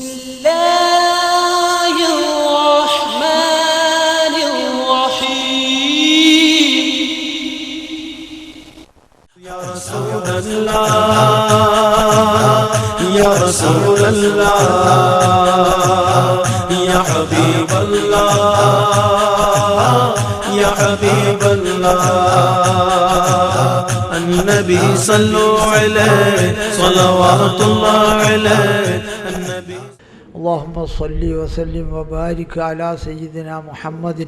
ബിസ്മില്ലാഹിർ റഹ്മാനിർ റഹീം. യാ റസൂലല്ലാഹ് യാ റസൂലല്ലാഹ് യാ ഹബീബല്ലാഹ് യാ ഹബീബല്ലാഹ് النبي صلوا عليه صلوات الله عليه النبي. اللهم صل وسلم وبارك على سيدنا محمد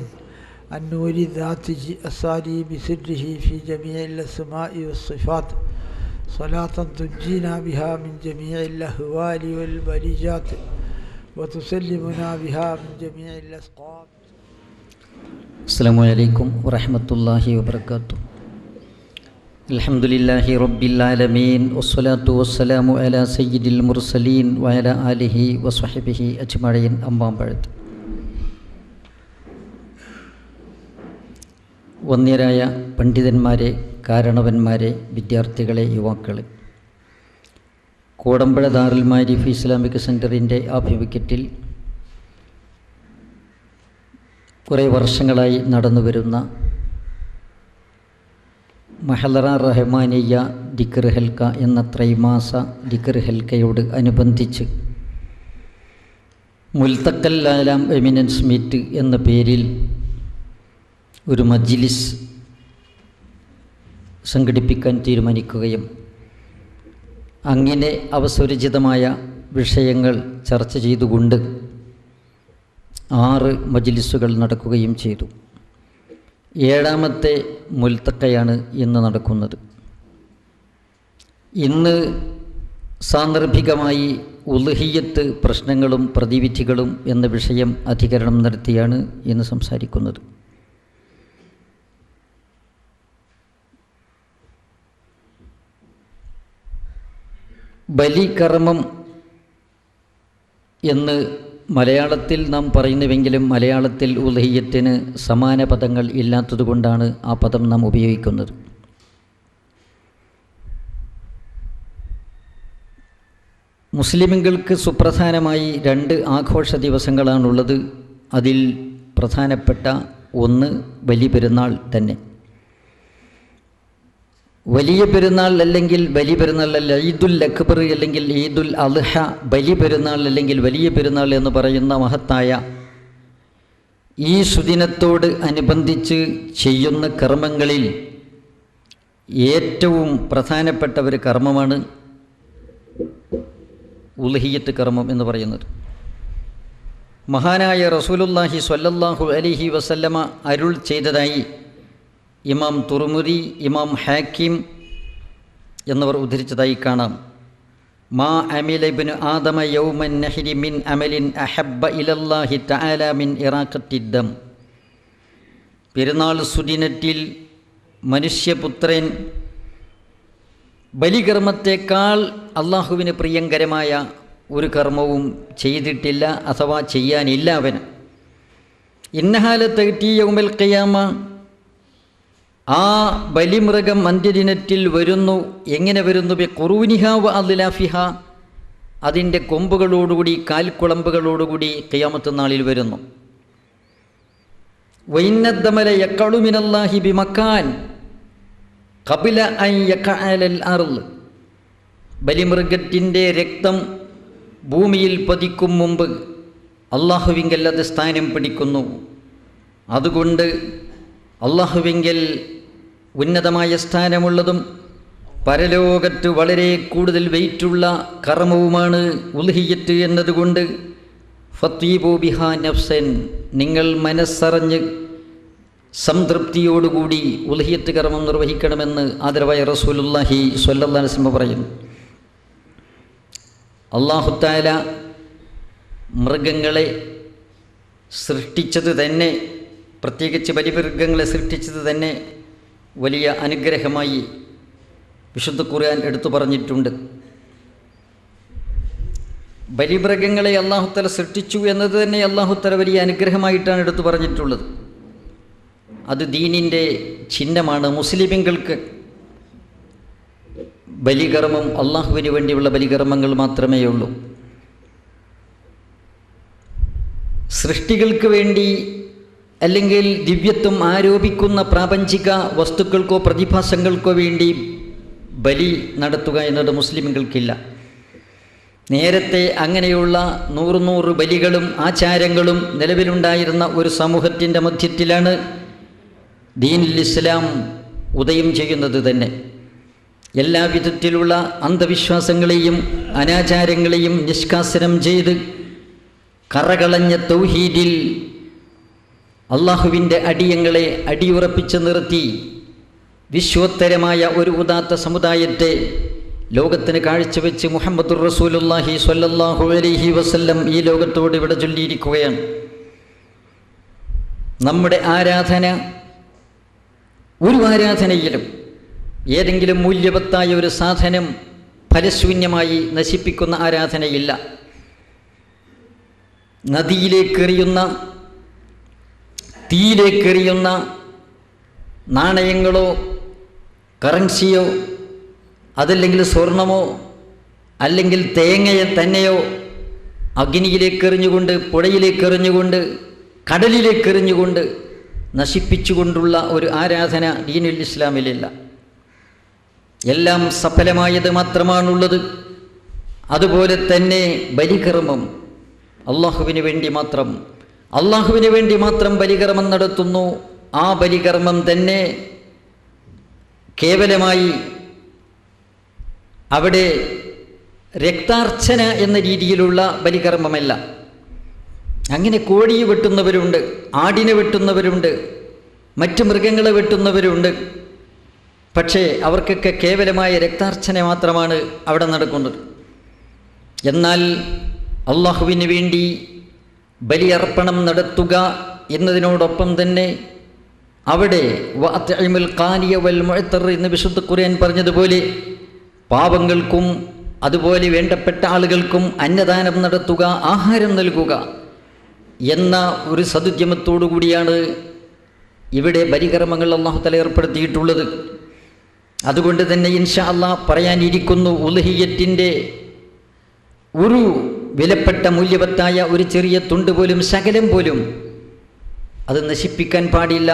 النور ذات الأسالي بسره في جميع الأسماء والصفات صلاة تنجينا بها من جميع الأهوال والبليجات وتسلمنا بها من جميع الأسقام. السلام عليكم ورحمة الله وبركاته. الحمد لله رب العالمين والصلاة والسلام على سيد المرسلين وعلى آله وصحبه أجمعين أما بعد. വന്യരായ പണ്ഡിതന്മാരെ, കാരണവന്മാരെ, വിദ്യാർത്ഥികളെ, യുവാക്കളെ, കോടമ്പഴ ദാറുൽ മാരിഫ് ഇസ്ലാമിക് സെൻറ്ററിൻ്റെ ആഭിമുഖ്യത്തിൽ കുറേ വർഷങ്ങളായി നടന്നു വരുന്ന മഹലറ റഹ്മാനിയ ദിക്ർ ഹൽക്ക എന്ന ത്രൈമാസ ദിക്ർ ഹൽക്കയോട് അനുബന്ധിച്ച് മുൽത്തക്കൽ ആലാം എമിനൻസ് മീറ്റ് എന്ന പേരിൽ ഒരു മജ്ലിസ് സംഘടിപ്പിക്കാൻ തീരുമാനിക്കുകയും അങ്ങനെ അവസരോചിതമായ വിഷയങ്ങൾ ചർച്ച ചെയ്തുകൊണ്ട് 6 മജ്ലിസുകൾ നടക്കുകയും ചെയ്തു. 7ാമത്തെ മുൽത്തക്കയാണ് ഇന്ന് നടക്കുന്നത്. ഇന്ന് സാന്ദർഭികമായി ഉളുഹിയ്യത്ത് പ്രശ്നങ്ങളും പ്രതിവിധികളും എന്ന വിഷയം അധികരണം നടത്തിയാണ് ഇന്ന് സംസാരിക്കുന്നത്. ബലികർമ്മം എന്ന് മലയാളത്തിൽ നാം പറയുന്നുവെങ്കിലും മലയാളത്തിൽ ഉളുഹിയ്യത്തിന് സമാന പദങ്ങൾ ഇല്ലാത്തതുകൊണ്ടാണ് ആ പദം നാം ഉപയോഗിക്കുന്നത്. മുസ്ലിമുകൾക്ക് സുപ്രധാനമായി 2 ആഘോഷ ദിവസങ്ങളാണുള്ളത്. അതിൽ പ്രധാനപ്പെട്ട ഒന്ന് ബലിപെരുന്നാൾ തന്നെ. വലിയ പെരുന്നാൾ അല്ലെങ്കിൽ ബലി പെരുന്നാൾ അല്ല, ഈദുൽ അക്ബർ അല്ലെങ്കിൽ ഈദുൽ അദ്ഹ, ബലി പെരുന്നാൾ അല്ലെങ്കിൽ വലിയ പെരുന്നാൾ എന്ന് പറയുന്ന മഹത്തായ ഈ സുദിനത്തോട് അനുബന്ധിച്ച് ചെയ്യുന്ന കർമ്മങ്ങളിൽ ഏറ്റവും പ്രധാനപ്പെട്ട ഒരു കർമ്മമാണ് ഉളുഹിയ്യത്ത് കർമ്മം എന്ന് പറയുന്നത്. മഹാനായ റസൂലുള്ളാഹി സ്വല്ലല്ലാഹു അലൈഹി വസല്ലമ അരുൾ ചെയ്തതായി ഇമാം തുർമുദി, ഇമാം ഹാക്കിം എന്നിവർ ഉദ്ധരിച്ചതായി കാണാം. മാ അമില ഇബ്നു ആദമ യൗമൻ നഹ്രി മിൻ അമലിൻ അഹബ്ബ ഇലല്ലാഹി തആല മിൻ ഇറാഖത്തിദ്ദം. പെരുന്നാൾ സുദിനത്തിൽ മനുഷ്യപുത്രൻ ബലികർമ്മത്തേക്കാൾ അള്ളാഹുവിന് പ്രിയങ്കരമായ ഒരു കർമ്മവും ചെയ്തിട്ടില്ല, അഥവാ ചെയ്യാനില്ല അവന്. ഇന്നഹാല തഅതി യൗമൽ ഖിയാമ, ആ ബലിമൃഗം അന്ത്യദിനത്തിൽ വരുന്നു. എങ്ങനെ വരുന്നു? ബി ഖുറൂനിഹ വ അദ്ലാഫിഹ, അതിൻ്റെ കൊമ്പുകളോടുകൂടി, കാൽക്കുളമ്പുകളോടുകൂടി ഖിയാമത്ത് നാളിൽ വരുന്നു. വഇന്നദ്ദമല യഖഉ മിനല്ലാഹി ബിമക്കാൻ ഖബല അൻ യഖഅലൽ അർള്, ബലിമൃഗത്തിൻ്റെ രക്തം ഭൂമിയിൽ പതിക്കും മുമ്പ് അള്ളാഹുവിങ്കൽ അത് സ്ഥാനം പിടിക്കുന്നു. അതുകൊണ്ട് അള്ളാഹുവിങ്കൽ ഉന്നതമായ സ്ഥാനമുള്ളതും പരലോകത്ത് വളരെ കൂടുതൽ വെയിറ്റുള്ള കർമ്മവുമാണ് ഉളുഹിയ്യത്ത് എന്നതുകൊണ്ട് ഫത്തീബു ബിഹാ നഫ്സൻ, നിങ്ങൾ മനസ്സറിഞ്ഞ് സംതൃപ്തിയോടുകൂടി ഉളുഹിയ്യത്ത് കർമ്മം നിർവഹിക്കണമെന്ന് ആദരവായ റസൂലുള്ളാഹി സ്വല്ലല്ലാഹു അലൈഹി വസല്ലം പറയുന്നു. അല്ലാഹു തആല മൃഗങ്ങളെ സൃഷ്ടിച്ചത് തന്നെ, പ്രത്യേകിച്ച് ബലിമൃഗങ്ങളെ സൃഷ്ടിച്ചത് തന്നെ വലിയ അനുഗ്രഹമായി വിശുദ്ധ ഖുർആൻ എടുത്തു പറഞ്ഞിട്ടുണ്ട്. ബലിമൃഗങ്ങളെ അല്ലാഹു തആല സൃഷ്ടിച്ചു എന്നത് തന്നെ അല്ലാഹു തആല വലിയ അനുഗ്രഹമായിട്ടാണ് എടുത്തു പറഞ്ഞിട്ടുള്ളത്. അത് ദീനിൻ്റെ ചിഹ്നമാണ്. മുസ്ലിമുകൾക്ക് ബലികർമ്മം അള്ളാഹുവിന് വേണ്ടിയുള്ള ബലികർമ്മങ്ങൾ മാത്രമേ ഉള്ളൂ. സൃഷ്ടികൾക്ക് വേണ്ടി അല്ലെങ്കിൽ ദിവ്യത്വം ആരോപിക്കുന്ന പ്രാപഞ്ചിക വസ്തുക്കൾക്കോ പ്രതിഭാസങ്ങൾക്കോ വേണ്ടി ബലി നടത്തുക എന്നത് മുസ്ലിമുകൾക്കില്ല. നേരത്തെ അങ്ങനെയുള്ള 100 ബലികളും ആചാരങ്ങളും നിലവിലുണ്ടായിരുന്ന ഒരു സമൂഹത്തിൻ്റെ മധ്യത്തിലാണ് ദീനുൽ ഇസ്ലാം ഉദയം ചെയ്യുന്നത് തന്നെ. എല്ലാ വിധത്തിലുള്ള അന്ധവിശ്വാസങ്ങളെയും അനാചാരങ്ങളെയും നിഷ്കാസനം ചെയ്ത് കറകളഞ്ഞ തൗഹീദിൽ അള്ളാഹുവിൻ്റെ അടിയങ്ങളെ അടിയുറപ്പിച്ച് നിർത്തി വിശ്വോത്തരമായ ഒരു ഉദാത്ത സമുദായത്തെ ലോകത്തിന് കാഴ്ചവെച്ച് മുഹമ്മദുർ റസൂലുള്ളാഹി സ്വല്ലല്ലാഹു അലൈഹി വസല്ലം ഈ ലോകത്തോട് ഇവിടെ ചൊല്ലിയിരിക്കുകയാണ്. നമ്മുടെ ആരാധന ഒരു ആരാധനയിലും ഏതെങ്കിലും മൂല്യവത്തായ ഒരു സാധനം ഫലശൂന്യമായി നശിപ്പിക്കുന്ന ആരാധനയില്ല. നദിയിലേക്കെറിയുന്ന തീയിലേക്കെറിയുന്ന നാണയങ്ങളോ കറൻസിയോ അതല്ലെങ്കിൽ സ്വർണമോ അല്ലെങ്കിൽ തേങ്ങയെ തന്നെയോ അഗ്നിയിലേക്കെറിഞ്ഞുകൊണ്ട് പുഴയിലേക്കെറിഞ്ഞുകൊണ്ട് കടലിലേക്കെറിഞ്ഞുകൊണ്ട് നശിപ്പിച്ചുകൊണ്ടുള്ള ഒരു ആരാധന ദീനുൽ ഇസ്ലാമിലില്ല. എല്ലാം സഫലമായത് മാത്രമാണുള്ളത്. അതുപോലെ തന്നെ ബലികർമ്മം അള്ളാഹുവിന് വേണ്ടി മാത്രം ബലികർമ്മം നടത്തുന്നു. ആ ബലികർമ്മം തന്നെ കേവലമായി അവിടെ രക്താർച്ചന എന്ന രീതിയിലുള്ള ബലികർമ്മമല്ല. അങ്ങനെ കോഴിയെ വെട്ടുന്നവരുണ്ട്, ആടിനെ വെട്ടുന്നവരുണ്ട്, മറ്റു മൃഗങ്ങളെ വെട്ടുന്നവരുണ്ട്. പക്ഷേ അവർക്കൊക്കെ കേവലമായ രക്താർച്ചന മാത്രമാണ് അവിടെ നടക്കുന്നത്. എന്നാൽ അള്ളാഹുവിന് വേണ്ടി ബലിയർപ്പണം നടത്തുക എന്നതിനോടൊപ്പം തന്നെ അവിടെ വഅത്ഇമുൽ ഖാനിയ വൽ മുഅ്തർ എന്ന് വിശുദ്ധ ഖുർആൻ പറഞ്ഞതുപോലെ പാവങ്ങൾക്കും അതുപോലെ വേണ്ടപ്പെട്ട ആളുകൾക്കും അന്നദാനം നടത്തുക, ആഹാരം നൽകുക എന്ന ഒരു സദുദ്യമത്തോടു കൂടിയാണ് ഇവിടെ ബലികർമ്മങ്ങൾ അല്ലാഹു തആല ഏർപ്പെടുത്തിയിട്ടുള്ളത്. അതുകൊണ്ട് തന്നെ ഇൻഷാ അല്ലാഹ് പറയാനിരിക്കുന്നു, ഉൽഹിയ്യത്തിൻ്റെ ഒരു വിലപ്പെട്ട മൂല്യവത്തായ ഒരു ചെറിയ തുണ്ട് പോലും ശകലം പോലും അത് നശിപ്പിക്കാൻ പാടില്ല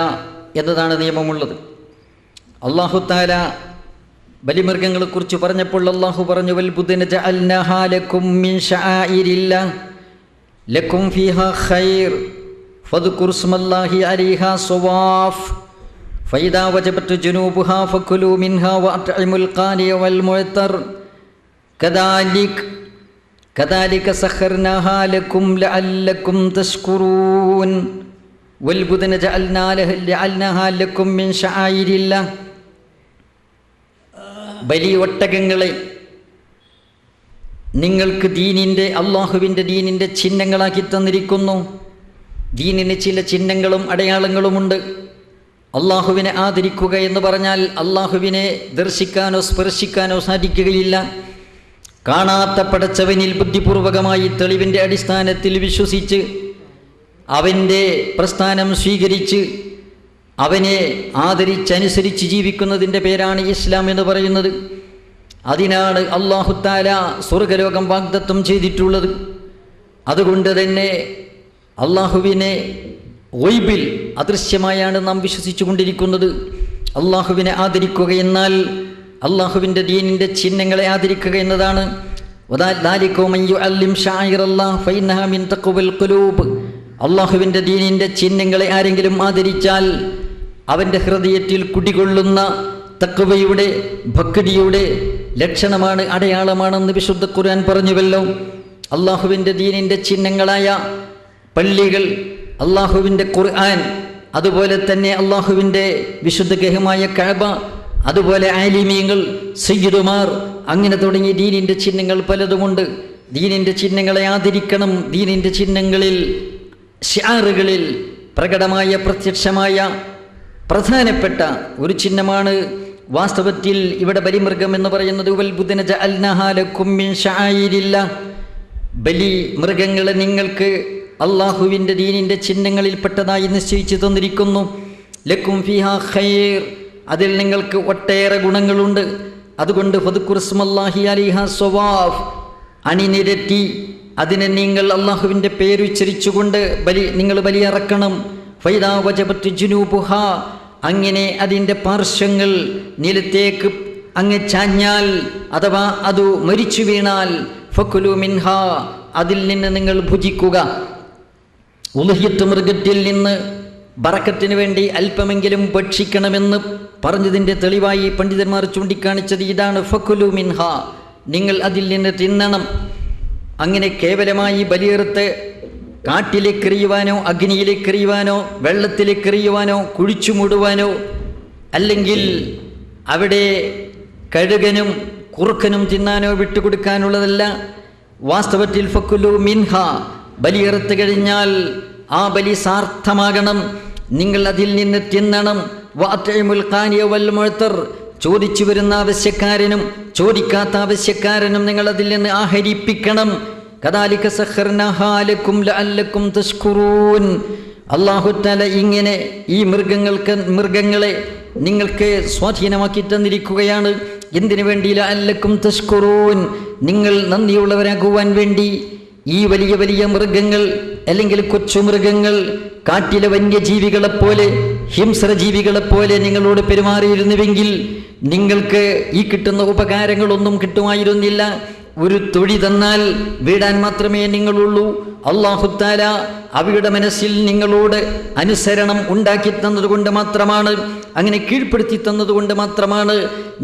എന്നതാണ് നിയമമുള്ളത്. അല്ലാഹു തആല ബലിമൃഗങ്ങളെക്കുറിച്ച് പറഞ്ഞപ്പോൾ അല്ലാഹു പറഞ്ഞു, വൽ ബുദ്ന ജഅൽനാഹാ ലക്കും മിൻ ശആഇരില്ലാഹ് ലക്കും ഫീഹാ ഖൈർ ഫദ്കുർ സ്മല്ലാഹി അലൈഹാ സവാഫ് ഫൈദാ വജബത് ജുനൂബുഹാ ഫകുലൂ മിൻഹാ വഅത്ഇമുൽ ഖാനിയ വൽ മുഅ്തർ കദാലിക സഖർനാഹാ ലക്കും ലഅല്ലക്കും തശ്കുറൂൻ വൽ ബുദ്ന ജഅൽനാഹാ ലക്കും മിൻ ശആഇരില്ലാഹ്. ബലി ഒട്ടകങ്ങളെ നിങ്ങൾക്ക് അള്ളാഹുവിൻ്റെ ദീനിൻ്റെ ചിഹ്നങ്ങളാക്കി തന്നിരിക്കുന്നു. ദീനിന് ചില ചിഹ്നങ്ങളും അടയാളങ്ങളുമുണ്ട്. അള്ളാഹുവിനെ ആദരിക്കുക എന്ന് പറഞ്ഞാൽ അള്ളാഹുവിനെ ദർശിക്കാനോ സ്പർശിക്കാനോ സാധിക്കുകയില്ല. കാണാത്ത പടച്ചവനിൽ ബുദ്ധിപൂർവകമായി തെളിവിൻ്റെ അടിസ്ഥാനത്തിൽ വിശ്വസിച്ച് അവൻ്റെ പ്രസ്ഥാനം സ്വീകരിച്ച് അവനെ ആദരിച്ചനുസരിച്ച് ജീവിക്കുന്നതിൻ്റെ പേരാണ് ഇസ്ലാം എന്ന് പറയുന്നത്. അതിനാണ് അല്ലാഹു തആല സ്വർഗലോകം വാഗ്ദത്തം ചെയ്തിട്ടുള്ളത്. അതുകൊണ്ട് തന്നെ അള്ളാഹുവിനെ ഗൈബിൽ അദൃശ്യമായാണ് നാം വിശ്വസിച്ചു കൊണ്ടിരിക്കുന്നത്. അള്ളാഹുവിനെ ആദരിക്കുക എന്നാൽ അള്ളാഹുവിൻ്റെ ദീനിൻ്റെ ചിഹ്നങ്ങളെ ആദരിക്കുക എന്നതാണ്. അള്ളാഹുവിൻ്റെ ദീനിൻ്റെ ചിഹ്നങ്ങളെ ആരെങ്കിലും ആദരിച്ചാൽ അവൻ്റെ ഹൃദയത്തിൽ കുടികൊള്ളുന്ന തഖ്വയുടെ ഭക്തിയുടെ ലക്ഷണമാണ്, അടയാളമാണെന്ന് വിശുദ്ധ ഖുർആൻ പറഞ്ഞുവല്ലോ. അള്ളാഹുവിൻ്റെ ദീനിൻ്റെ ചിഹ്നങ്ങളായ പള്ളികൾ, അള്ളാഹുവിൻ്റെ ഖുർആൻ, അതുപോലെ തന്നെ അള്ളാഹുവിൻ്റെ വിശുദ്ധ ഗൃഹമായ കഅബ, അതുപോലെ ആലിമീങ്ങൾ, സയ്യിദുമാർ, അങ്ങനെ തുടങ്ങിയ ദീനിൻ്റെ ചിഹ്നങ്ങൾ പലതുമുണ്ട്. ദീനിൻ്റെ ചിഹ്നങ്ങളെ ആദരിക്കണം. ദീനിൻ്റെ ചിഹ്നങ്ങളിൽ, ശിആറുകളിൽ പ്രകടമായ പ്രത്യക്ഷമായ പ്രധാനപ്പെട്ട ഒരു ചിഹ്നമാണ് വാസ്തവത്തിൽ ഇവിടെ ബലിമൃഗം എന്ന് പറയുന്നത്. വൽ ബുദ്ന ജഅൽനാഹാ ലക്കും മിൻ ശആഇരില്ലാഹ്. ബലി മൃഗങ്ങളെ നിങ്ങൾക്ക് അള്ളാഹുവിൻ്റെ ദീനിൻ്റെ ചിഹ്നങ്ങളിൽപ്പെട്ടതായി നിശ്ചയിച്ചു തന്നിരിക്കുന്നു. ലക്കും ഫീഹാ ഖൈർ, അതിൽ നിങ്ങൾക്ക് ഒട്ടേറെ ഗുണങ്ങളുണ്ട്. അതുകൊണ്ട് ഫദ്കുർ സ്മല്ലാഹി അലൈഹാ സവാഫ്, അണിനിരത്തി അതിനെ നിങ്ങൾ അള്ളാഹുവിൻ്റെ പേരുച്ചരിച്ചുകൊണ്ട് നിങ്ങൾ ബലിയറക്കണം. ഫൈദാ വജബത്ത് ജുനൂബുഹ, അങ്ങനെ അതിൻ്റെ പാർശ്വങ്ങൾ നിലത്തേക്ക് അങ്ങ് ചാഞ്ഞാൽ അഥവാ അത് മരിച്ചു വീണാൽ ഫക്കുലു മിൻഹ, അതിൽ നിന്ന് നിങ്ങൾ ഭുജിക്കുക. ഉളുഹിയത്ത് മൃഗത്തിൽ നിന്ന് ബറക്കത്തിന് വേണ്ടി അല്പമെങ്കിലും ഭക്ഷിക്കണമെന്ന് പറഞ്ഞതിൻ്റെ തെളിവായി പണ്ഡിതന്മാർ ചൂണ്ടിക്കാണിച്ചത് ഇതാണ്. ഫക്കുലു മിൻഹ, നിങ്ങൾ അതിൽ നിന്ന് തിന്നണം. അങ്ങനെ കേവലമായി ബലിയെറുത്ത് കാട്ടിലേക്ക് എറിയുവാനോ അഗ്നിയിലേക്ക് എറിയുവാനോ വെള്ളത്തിലേക്ക് എറിയുവാനോ കുഴിച്ചു മൂടുവാനോ അല്ലെങ്കിൽ അവിടെ കഴുകനും കുറുക്കനും തിന്നാനോ വിട്ടുകൊടുക്കാനുള്ളതല്ല. വാസ്തവത്തിൽ ഫക്കുലു മിൻഹ, ബലിയെറുത്ത് കഴിഞ്ഞാൽ ആ ബലി സാർത്ഥമാകണം. നിങ്ങൾ അതിൽ നിന്ന് തിന്നണം. വഅത്ഇമുൽ ഖാനിയ വൽ മുഅ്തർ, ചോദിച്ചു വരുന്ന ആവശ്യക്കാരനും ചോദിക്കാത്ത ആവശ്യക്കാരനും നിങ്ങൾ അതിൽ നിന്ന് ആഹരിപ്പിക്കണം. കദാലിക സഖർനാഹാ ലക്കും ലഅല്ലക്കും തശ്കുറൂൻ. അല്ലാഹു തആല ഇങ്ങനെ ഈ മൃഗങ്ങളെ നിങ്ങൾക്ക് സ്വാധീനമാക്കി തന്നിരിക്കുകയാണ്. എന്തിനു വേണ്ടി? ലഅല്ലക്കും തശ്കുറൂൻ, നിങ്ങൾ നന്ദിയുള്ളവരാകുവാൻ വേണ്ടി. ഈ വലിയ വലിയ മൃഗങ്ങൾ അല്ലെങ്കിൽ കൊച്ചു മൃഗങ്ങൾ കാട്ടിലെ വന്യജീവികളെപ്പോലെ ഹിംസ്രജീവികളെപ്പോലെ നിങ്ങളോട് പെരുമാറിയിരുന്നുവെങ്കിൽ നിങ്ങൾക്ക് ഈ കിട്ടുന്ന ഉപകാരങ്ങളൊന്നും കിട്ടുമായിരുന്നില്ല. ഒരു തൊഴി തന്നാൽ വീടാൻ മാത്രമേ നിങ്ങളുള്ളൂ. അല്ലാഹു തആല അവയുടെ മനസ്സിൽ നിങ്ങളോട് അനുസരണം ഉണ്ടാക്കി തന്നതുകൊണ്ട് മാത്രമാണ്, അങ്ങനെ കീഴ്പ്പെടുത്തി തന്നതുകൊണ്ട് മാത്രമാണ്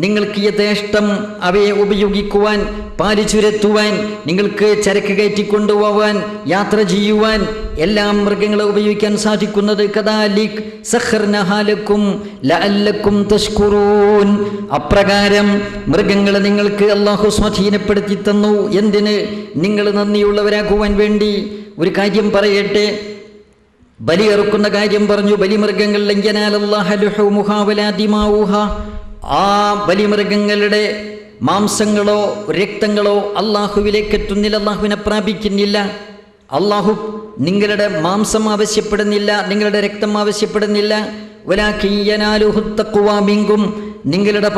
നിങ്ങൾക്ക് യഥേഷ്ടം അവയെ ഉപയോഗിക്കുവാൻ, പാല് ചുരത്തുവാൻ, നിങ്ങൾക്ക് ചരക്ക് കയറ്റിക്കൊണ്ടുപോവാൻ, യാത്ര ചെയ്യുവാൻ എല്ലാം മൃഗങ്ങളെ ഉപയോഗിക്കാൻ സാധിക്കുന്നത്. കദാലിക് സഖർനഹാ ലക്കും ലഅല്ലക്കും തശ്കുറൂൻ. അപ്രകാരം മൃഗങ്ങളെ നിങ്ങൾക്ക് അല്ലാഹു സ്വാധീനപ്പെടുത്തി തന്നു. എന്തിന്? നിങ്ങൾ നന്ദിയുള്ളവരാക്കുവാൻ വേണ്ടി. ഒരു കാര്യം പറയട്ടെ, ബലിയെറുക്കുന്ന കാര്യം പറഞ്ഞു. ബലിമൃഗങ്ങൾ ആ ബലിമൃഗങ്ങളുടെ മാംസങ്ങളോ രക്തങ്ങളോ അള്ളാഹുവിലേക്ക് എത്തുന്നില്ല, അള്ളാഹുവിനെ പ്രാപിക്കുന്നില്ല. അള്ളാഹു നിങ്ങളുടെ മാംസം ആവശ്യപ്പെടുന്നില്ല, നിങ്ങളുടെ രക്തം ആവശ്യപ്പെടുന്നില്ല. നിങ്ങളുടെ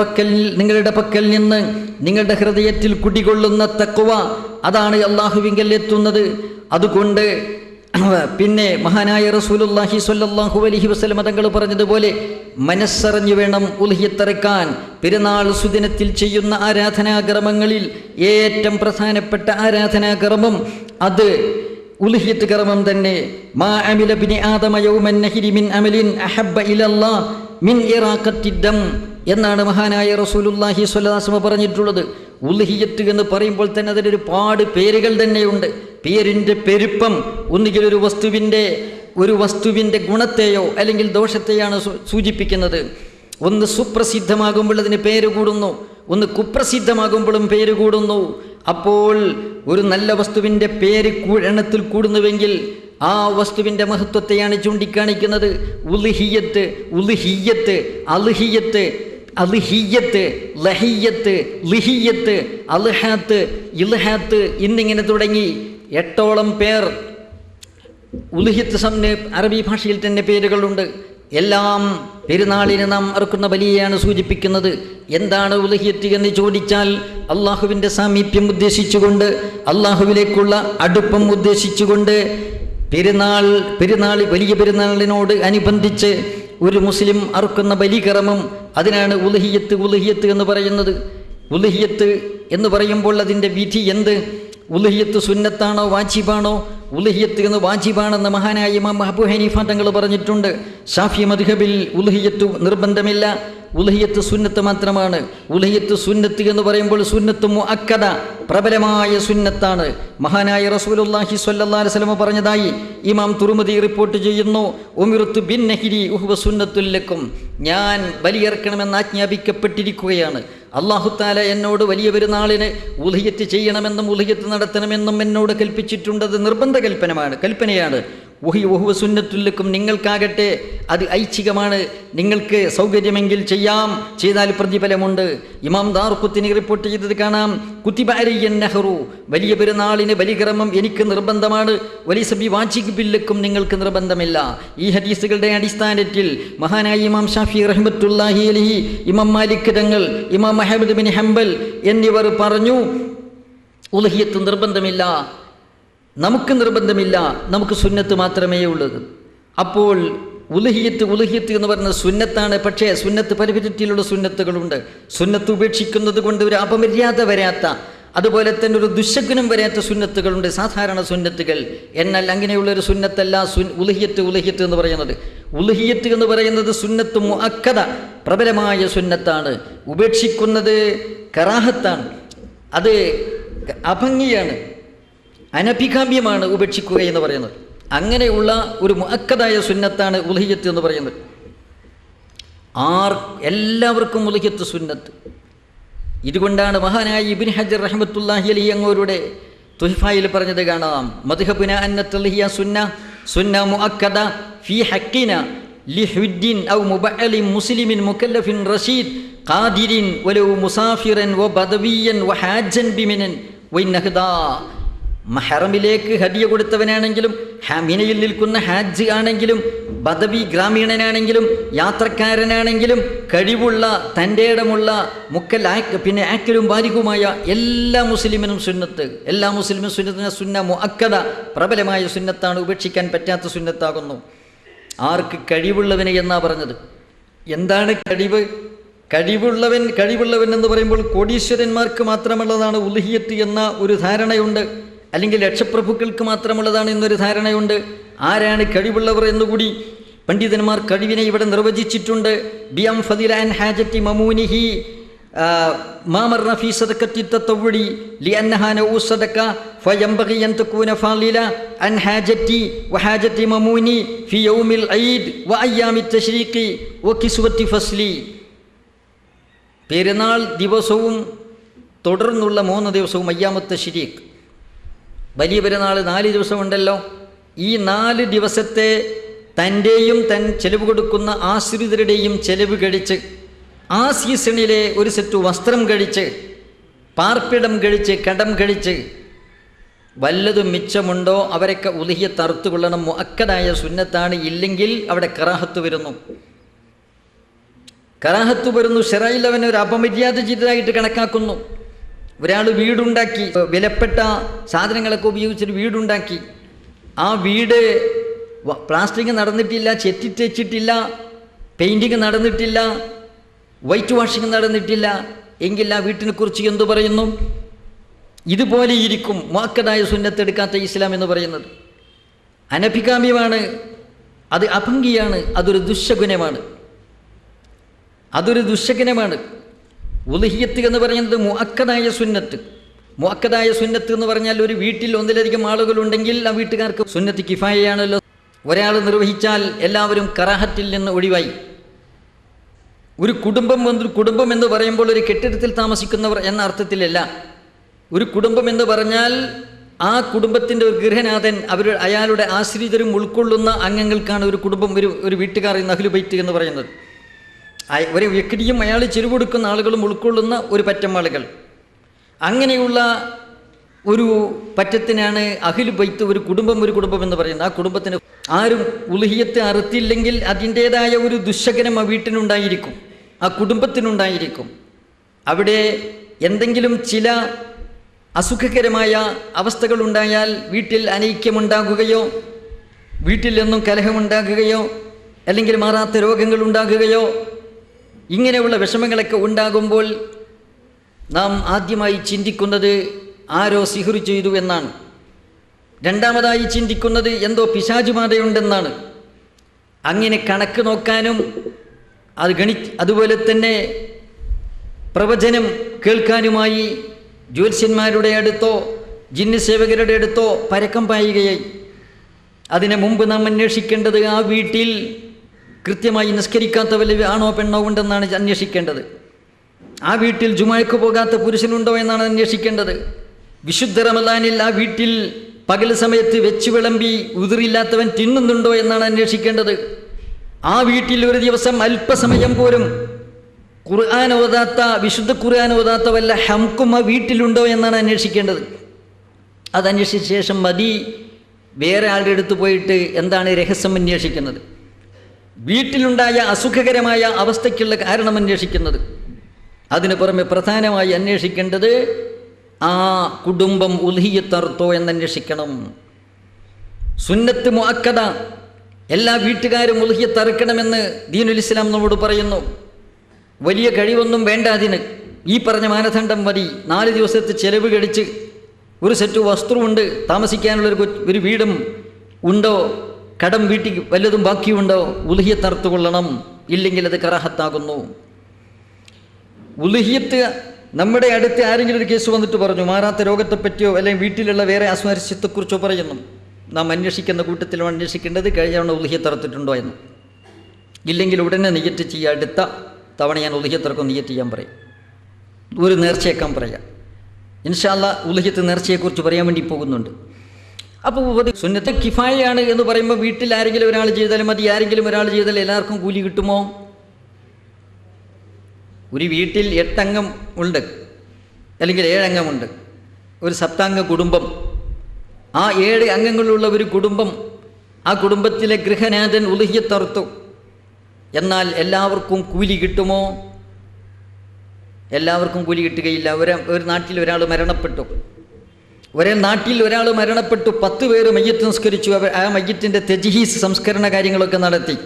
പക്കൽ നിന്ന് നിങ്ങളുടെ ഹൃദയത്തിൽ കുടികൊള്ളുന്ന തഖ്വ, അതാണ് അള്ളാഹുവിങ്കൽ എത്തുന്നത്. അതുകൊണ്ട് പിന്നെ മഹാനായ റസൂലുള്ളാഹി സ്വല്ലല്ലാഹു അലൈഹി വസല്ലം തങ്ങൾ പറഞ്ഞതുപോലെ മനസ്സറിഞ്ഞു വേണം ഉൽഹിയത്തറക്കാൻ. പെരുന്നാൾ സുദിനത്തിൽ ചെയ്യുന്ന ആരാധനാകർമ്മങ്ങളിൽ ഏറ്റവും പ്രധാനപ്പെട്ട ആരാധനാകർമ്മം അത് ഉൽഹിയത്ത് കർമ്മം തന്നെ. മാ അമില ബിനി ആദമ യൗമൻ നഹരി മിൻ അമലിൻ അഹബ്ബ ഇലല്ലാഹ് മിൻ ഇറാഖത്തിദ്ദം എന്നാണ് മഹാനായ റസൂലുള്ളാഹി സ്വല്ലല്ലാഹു അലൈഹി വസല്ലം പറഞ്ഞിട്ടുള്ളത്. ഉൽഹിയത്ത് എന്ന് പറയുമ്പോൾ തന്നെ അതിനൊരു പാട് പേരുകൾ തന്നെയുണ്ട്. പേരിൻ്റെ പെരുപ്പം ഒന്നുകിൽ ഒരു വസ്തുവിൻ്റെ ഗുണത്തെയോ അല്ലെങ്കിൽ ദോഷത്തെയാണ് സൂചിപ്പിക്കുന്നത്. ഒന്ന് സുപ്രസിദ്ധമാകുമ്പോൾ അതിന് പേര് കൂടുന്നു, ഒന്ന് കുപ്രസിദ്ധമാകുമ്പോഴും പേര് കൂടുന്നു. അപ്പോൾ ഒരു നല്ല വസ്തുവിൻ്റെ പേര് എണ്ണത്തിൽ കൂടുന്നുവെങ്കിൽ ആ വസ്തുവിൻ്റെ മഹത്വത്തെയാണ് ചൂണ്ടിക്കാണിക്കുന്നത്. ഉൽഹിയത്ത്, ഉൽഹിയത്ത്, അൽഹിയത്ത്, അൽഹിയത്ത്, ലഹിയത്ത്, ലിഹിയത്ത്, അൽഹാത്ത്, ഇൽഹാത്ത് എന്നിങ്ങനെ തുടങ്ങി 8ഓളം പേർ ഉൽഹിയത്ത് അറബി ഭാഷയിൽ തന്നെ പേരുകളുണ്ട്. എല്ലാം പെരുന്നാളിന് നാം അറുക്കുന്ന ബലിയെയാണ് സൂചിപ്പിക്കുന്നത്. എന്താണ് ഉൽഹിയത്ത് എന്ന് ചോദിച്ചാൽ അള്ളാഹുവിൻ്റെ സാമീപ്യം ഉദ്ദേശിച്ചുകൊണ്ട്, അള്ളാഹുവിലേക്കുള്ള അടുപ്പം ഉദ്ദേശിച്ചുകൊണ്ട് പെരുന്നാൾ വലിയ പെരുന്നാളിനോട് അനുബന്ധിച്ച് ഒരു മുസ്ലിം അറുക്കുന്ന ബലികർമ്മം, അതിനാണ് ഉൽഹിയത്ത് എന്ന് പറയുന്നത്. ഉൽഹിയത്ത് എന്ന് പറയുമ്പോൾ അതിൻ്റെ വിധി എന്ത്? ഉൽഹിയത്ത് സുന്നത്താണോ വാജിബാണോ? ഉൽഹിയത്ത് എന്ന് വാജിബാണെന്ന് മഹാനായ ഇമാം അബൂ ഹനീഫ തങ്ങൾ പറഞ്ഞിട്ടുണ്ട്. ഷാഫി മദ്ഹബിൽ ഉൽഹിയത്ത് നിർബന്ധമില്ല, ഉൽഹിയത്ത് സുന്നത്ത് മാത്രമാണ്. ഉൽഹിയത്ത് സുന്നത്ത് എന്ന് പറയുമ്പോൾ സുന്നത്ത് മുഅക്കദ, പ്രബലമായ സുന്നത്താണ്. മഹാനായ റസൂലുള്ളാഹി സ്വല്ലല്ലാഹു അലൈഹി വസല്ലം പറഞ്ഞതായി ഇമാം തുർമുദി റിപ്പോർട്ട് ചെയ്യുന്നു. ഉമിർതു ബിൻ നഹിരി വഹുവ സുന്നത്തുൽ ലക്കും, ഞാൻ ബലിയർക്കണമെന്ന് ആജ്ഞാപിക്കപ്പെട്ടിരിക്കുകയാണ്. അല്ലാഹു തആല എന്നോട് വലിയ പെരുന്നാളിന് ഉൽഹിയത്ത് ചെയ്യണമെന്നും ഉൽഹിയത്ത് നടത്തണമെന്നും എന്നോട് കൽപ്പിച്ചിട്ടുണ്ട്. അത് നിർബന്ധ കൽപ്പനയാണ്. വഹുവ സുന്നത്തുൽ ലക്കും, നിങ്ങൾക്കാകട്ടെ അത് ഐച്ഛികമാണ്, നിങ്ങൾക്ക് സൗകര്യമെങ്കിൽ ചെയ്യാം, ചെയ്താൽ പ്രതിഫലമുണ്ട്. ഇമാം ദാറുഖുത്നി റിപ്പോർട്ട് ചെയ്തത് കാണാം. കുതിബ അലയ്യൻ നഹ്റു, വലിയ പെരുന്നാളിന് ബലികർമ്മം എനിക്ക് നിർബന്ധമാണ്. വലൈസ ബിവാജിബിൻ ലക്കും, നിങ്ങൾക്ക് നിർബന്ധമില്ല. ഈ ഹദീസുകളുടെ അടിസ്ഥാനത്തിൽ മഹാനായ ഇമാം ഷാഫി റഹ്മത്തുള്ളാഹി അലൈഹി, ഇമാം മാലിക് തങ്ങൾ, ഇമാം അഹ്മദ് ബിൻ ഹംബൽ എന്നിവർ പറഞ്ഞു ഉൽഹിയത്ത് നിർബന്ധമില്ല. നമുക്ക് നിർബന്ധമില്ല, നമുക്ക് സുന്നത്ത് മാത്രമേ ഉള്ളത്. അപ്പോൾ ഉലുഹിയത്ത് എന്ന് പറയുന്നത് സുന്നത്താണ്. പക്ഷേ സുന്നത്ത് പല വിധത്തിലുള്ള സുന്നത്തുകളുണ്ട്. സുന്നത്ത് ഉപേക്ഷിക്കുന്നത് കൊണ്ട് ഒരു അപമര്യാദ വരാത്ത, അതുപോലെ തന്നെ ഒരു ദുശഗുണം വരാത്ത സുന്നത്തുകളുണ്ട്, സാധാരണ സുന്നത്തുകൾ. എന്നാൽ അങ്ങനെയുള്ളൊരു സുന്നത്തല്ല ഉലുഹിയത്ത് എന്ന് പറയുന്നത്. ഉലുഹിയത്ത് എന്ന് പറയുന്നത് സുന്നത്ത് മുഅക്കദ, പ്രബലമായ സുന്നത്താണ്. ഉപേക്ഷിക്കുന്നത് കറാഹത്താണ്, അത് അഭംഗിയാണ്, അനഭികാമ്യമാണ് ഉപേക്ഷിക്കുക എന്ന് പറയുന്നത്. അങ്ങനെയുള്ള ഒരു മുഅക്കദായ സുന്നത്താണ് ഉലുഹിയത്ത് എന്ന് പറയുന്നത്. എല്ലാവർക്കും ഉലുഹിയത്ത് സുന്നത്ത്. ഇതുകൊണ്ടാണ് മഹാനായ ഇബ്നു ഹജർ റഹ്മത്തുള്ളാഹി അലൈഹി അങ്ങോരുടെ തുഹ്ഫയിൽ പറഞ്ഞത് കാണാം, മദ്ഹബുന അന്ന തൽഹിയ സുന്ന മുഅക്കദ ഫീ ഹഖിന ലിഹുദ്ദിൻ ഔ മുബഅലിൻ മുസ്ലിമിൻ മുകല്ലഫിൻ റഷീദ് ഖാദിരിൻ വലൗ മുസാഫിറൻ വബദവിയൻ വഹാജൻ ബിമിനൻ വഇന്നഹദാ. ഹറമിലേക്ക് ഹദിയ കൊടുത്തവനാണെങ്കിലും, മിനയിൽ നിൽക്കുന്ന ഹാജ് ആണെങ്കിലും, ബദവി ഗ്രാമീണനാണെങ്കിലും, യാത്രക്കാരനാണെങ്കിലും, കഴിവുള്ള തൻ്റെ ഇടമുള്ള പിന്നെ ആക്കലും ബാലികുമായ എല്ലാ മുസ്ലിമിനും സുന്നത്ത്. എല്ലാ മുസ്ലിമിനും സുന്നത്തിന് സുന്ന മുഅക്കദ, പ്രബലമായ സുന്നത്താണ്, ഉപേക്ഷിക്കാൻ പറ്റാത്ത സുന്നത്താകുന്നു. ആർക്ക്? കഴിവുള്ളവന് എന്നാ പറഞ്ഞത്. എന്താണ് കഴിവ്? കഴിവുള്ളവൻ എന്ന് പറയുമ്പോൾ കോടീശ്വരന്മാർക്ക് മാത്രമുള്ളതാണ് ഉലുഹിയത്ത് എന്ന ഒരു ധാരണയുണ്ട്, അല്ലെങ്കിൽ ലക്ഷപ്രഭുക്കൾക്ക് മാത്രമുള്ളതാണ് എന്നൊരു ധാരണയുണ്ട്. ആരാണ് കഴിവുള്ളവർ എന്നുകൂടി പണ്ഡിതന്മാർ കഴിവിനെ ഇവിടെ നിർവചിച്ചിട്ടുണ്ട്. ബിയം ഫദിലാൻ ഹാജറ്റി മമൂനിഹി മാമർന ഫീ സദഖത്തി തതവ്വുടി ലിഅന്നഹാ നൗ സദഖ ഫയംബഗി അൻ തകൂന ഫാളില അൻ ഹാജറ്റി വഹാജറ്റി മമൂനി ഫീ യൗമിൽ ഈദ് വഅയ്യാമി തശ്രീഖി വകിസ്വത്തി ഫസ്ലി. പെരുന്നാൾ ദിവസവും തുടർന്നുള്ള 3 ദിവസവും അയ്യാമത്തെ ശരീഖ്, വലിയ പെരുന്നാൾ 4 ദിവസമുണ്ടല്ലോ. ഈ 4 ദിവസത്തെ തൻ്റെയും ചെലവ് കൊടുക്കുന്ന ആശ്രിതരുടെയും ചെലവ് കഴിച്ച്, ആ സീസണിലെ ഒരു സെറ്റ് വസ്ത്രം കഴിച്ച്, പാർപ്പിടം കഴിച്ച്, കടം കഴിച്ച് വല്ലതും മിച്ചമുണ്ടോ അവരൊക്കെ ഉലുഹിയത്ത് അറുത്തു കൊള്ളണം. മുഅക്കദായ സുന്നത്താണ്. ഇല്ലെങ്കിൽ അവിടെ കറാഹത്ത് വരുന്നു. ഷറയിൽ അവനെ ഒരു അപമര്യാദ ചെയ്തതായിട്ട് കണക്കാക്കുന്നു. ഒരാൾ വീടുണ്ടാക്കി, വിലപ്പെട്ട സാധനങ്ങളൊക്കെ ഉപയോഗിച്ചൊരു വീടുണ്ടാക്കി, ആ വീട് പ്ലാസ്റ്ററിങ് നടന്നിട്ടില്ല, ചെത്തിത്തേച്ചിട്ടില്ല, പെയിൻറ്റിങ് നടന്നിട്ടില്ല, വൈറ്റ് വാഷിങ് നടന്നിട്ടില്ല എങ്കിൽ ആ വീട്ടിനെ കുറിച്ച് എന്തു പറയുന്നു? ഇതുപോലെ ഇരിക്കും മുഅക്കദായ സുന്നത്തെടുക്കാത്ത ഇസ്ലാം എന്ന് പറയുന്നത്. അനഭികാമ്യമാണ്, അത് അഭംഗിയാണ്, അതൊരു ദുശ്ശകുനമാണ്. ഉലുഹിയത്ത് എന്ന് പറയുന്നത് മുഅക്കദായ സുന്നത്ത് എന്ന് പറഞ്ഞാൽ ഒരു വീട്ടിൽ ഒന്നിലധികം ആളുകളുണ്ടെങ്കിൽ ആ വീട്ടുകാർക്ക് സുന്നത്ത് കിഫായയാണല്ലോ. ഒരാൾ നിർവഹിച്ചാൽ എല്ലാവരും കറാഹത്തിൽ നിന്ന് ഒഴിവായി. ഒരു കുടുംബം എന്ന് പറയുമ്പോൾ ഒരു കെട്ടിടത്തിൽ താമസിക്കുന്നവർ എന്ന അർത്ഥത്തിലല്ല. ഒരു കുടുംബം എന്ന് പറഞ്ഞാൽ ആ കുടുംബത്തിൻ്റെ ഒരു ഗൃഹനാഥൻ, അയാളുടെ ആശ്രിതരും ഉൾക്കൊള്ളുന്ന അംഗങ്ങൾക്കാണ് ഒരു കുടുംബം, ഒരു വീട്ടുകാർ എന്ന അഹ്ലു ബൈത്ത് എന്ന് പറയുന്നത്. ഒരു വ്യക്തിയും അയാൾ ചെരുവെടുക്കുന്ന ആളുകളും ഉൾക്കൊള്ളുന്ന ഒരു പറ്റം ആളുകൾ. അങ്ങനെയുള്ള ഒരു പറ്റത്തിനാണ് അഹ്ലു ബൈത്ത്, ഒരു കുടുംബം എന്ന് പറയുന്നത്. ആ കുടുംബത്തിന് ആരും ഉലുഹിയത്ത് അറുത്തില്ലെങ്കിൽ അതിൻ്റേതായ ഒരു ദുശ്ശകനം ആ വീട്ടിനുണ്ടായിരിക്കും, ആ കുടുംബത്തിനുണ്ടായിരിക്കും. അവിടെ എന്തെങ്കിലും ചില അസുഖകരമായ അവസ്ഥകളുണ്ടായാൽ വീട്ടിൽ അനൈക്യമുണ്ടാകുകയോ, വീട്ടിൽ നിന്നും കലഹമുണ്ടാകുകയോ, അല്ലെങ്കിൽ മാറാത്ത രോഗങ്ങൾ ഉണ്ടാകുകയോ, ഇങ്ങനെയുള്ള വിഷമങ്ങളൊക്കെ ഉണ്ടാകുമ്പോൾ നാം ആദ്യമായി ചിന്തിക്കുന്നത് ആരോ സിഹ്റ് ചെയ്തു എന്നാണ്. രണ്ടാമതായി ചിന്തിക്കുന്നത് എന്തോ പിശാചുബാധയുണ്ടെന്നാണ്. അങ്ങനെ കണക്ക് നോക്കാനും അതുപോലെ തന്നെ പ്രവചനം കേൾക്കാനുമായി ജ്യോത്സ്യന്മാരുടെ അടുത്തോ ജിന്ന് സേവകരുടെ അടുത്തോ പരക്കം പായുകയായി. അതിനു മുമ്പ് നാം അന്വേഷിക്കേണ്ടത് ആ വീട്ടിൽ കൃത്യമായി നിസ്കരിക്കാത്ത വല്ല ആണോ പെണ്ണോ ഉണ്ടെന്നാണ് അന്വേഷിക്കേണ്ടത്. ആ വീട്ടിൽ ജുമാക്ക് പോകാത്ത പുരുഷനുണ്ടോ എന്നാണ് അന്വേഷിക്കേണ്ടത്. വിശുദ്ധ റമദാനിൽ ആ വീട്ടിൽ പകൽ സമയത്ത് വെച്ച് വിളമ്പി ഉതിറില്ലാത്തവൻ തിന്നുന്നുണ്ടോ എന്നാണ് അന്വേഷിക്കേണ്ടത്. ആ വീട്ടിൽ ഒരു ദിവസം അല്പസമയം പോലും ഖുർആൻ ഓതാത്ത, വിശുദ്ധ ഖുർആൻ ഓതാത്ത വല്ല ഹംക്കും ആ വീട്ടിലുണ്ടോ എന്നാണ് അന്വേഷിക്കേണ്ടത്. അതന്വേഷിച്ച ശേഷം മതി വേറെ ആളുടെ അടുത്ത് പോയിട്ട് എന്താണ് രഹസ്യം അന്വേഷിക്കുന്നത്, വീട്ടിലുണ്ടായ അസുഖകരമായ അവസ്ഥയ്ക്കുള്ള കാരണം അന്വേഷിക്കുന്നത്. അതിനു പുറമെ പ്രധാനമായി അന്വേഷിക്കേണ്ടത് ആ കുടുംബം ഉൽഹിയത്തറുത്തോ എന്നന്വേഷിക്കണം. സുന്നത്ത് മുഅക്കദ, എല്ലാ വീട്ടുകാരും ഉളുഹിയത്ത് അറുക്കണമെന്ന് ദീനുൽ ഇസ്ലാം നമ്മോട് പറയുന്നു. വലിയ കഴിവൊന്നും വേണ്ട അതിന്, ഈ പറഞ്ഞ മാനദണ്ഡം മതി. 4 ദിവസത്തെ ചെലവ് കഴിച്ച് ഒരു സെറ്റ് വസ്ത്രമുണ്ട്, താമസിക്കാനുള്ളൊരു വീടും ഉണ്ടോ, കടം വീട്ടിൽ വല്ലതും ബാക്കിയുണ്ടോ, ഉളുഹിയത്ത് അറുത്തുകൊള്ളണം, ഇല്ലെങ്കിൽ അത് കറാഹത്താകുന്നു. ഉളുഹിയത്ത് നമ്മുടെ അടുത്ത് ആരെങ്കിലും ഒരു കേസ് വന്നിട്ട് പറഞ്ഞു, മാറാത്ത രോഗത്തെപ്പറ്റിയോ അല്ലെങ്കിൽ വീട്ടിലുള്ള വേറെ അസ്വാരസ്യത്തെക്കുറിച്ചോ പറയുന്നു, നാം അന്വേഷിക്കുന്ന കൂട്ടത്തിലും അന്വേഷിക്കേണ്ടത് കഴിഞ്ഞവണ്ണം ഉളുഹിയത്ത് അറുത്തിട്ടുണ്ടോ എന്ന്. ഇല്ലെങ്കിൽ ഉടനെ നിയ്യത്ത് ചെയ്യുക, അടുത്ത തവണ ഞാൻ ഉളുഹിയത്ത് അറുക്കും നിയ്യത്ത് ചെയ്യാൻ പറയും, ഒരു നേർച്ചയേക്കാൻ പറയാം. ഇൻഷാ അല്ലാഹ് ഉളുഹിയത്ത് നേർച്ചയെക്കുറിച്ച് പറയാൻ വേണ്ടി പോകുന്നുണ്ട്. അപ്പോൾ സുന്നത്തെ കിഫായയാണ് എന്ന് പറയുമ്പോൾ വീട്ടിൽ ആരെങ്കിലും ഒരാൾ ചെയ്താലും മതി, ആരെങ്കിലും ഒരാൾ ചെയ്താൽ എല്ലാവർക്കും കൂലി കിട്ടുമോ? ഒരു വീട്ടിൽ 8 അംഗം ഉണ്ട്, അല്ലെങ്കിൽ 7 അംഗമുണ്ട്, ഒരു സപ്താംഗ കുടുംബം. ആ 7 അംഗങ്ങളുള്ള ഒരു കുടുംബം, ആ കുടുംബത്തിലെ ഗൃഹനാഥൻ ഉളുഹിയത്ത് അറുത്തു, എന്നാൽ എല്ലാവർക്കും കൂലി കിട്ടുമോ? എല്ലാവർക്കും കൂലി കിട്ടുകയില്ല. ഒരു നാട്ടിൽ ഒരാൾ മരണപ്പെട്ടു, ഒരേ നാട്ടിൽ ഒരാൾ മരണപ്പെട്ടു, 10 പേര് മയ്യത്ത് നിസ്കരിച്ചു. ആ മയ്യത്തിൻ്റെ തെജ്ഹീസ് സംസ്കരണ കാര്യങ്ങളൊക്കെ നടത്തി.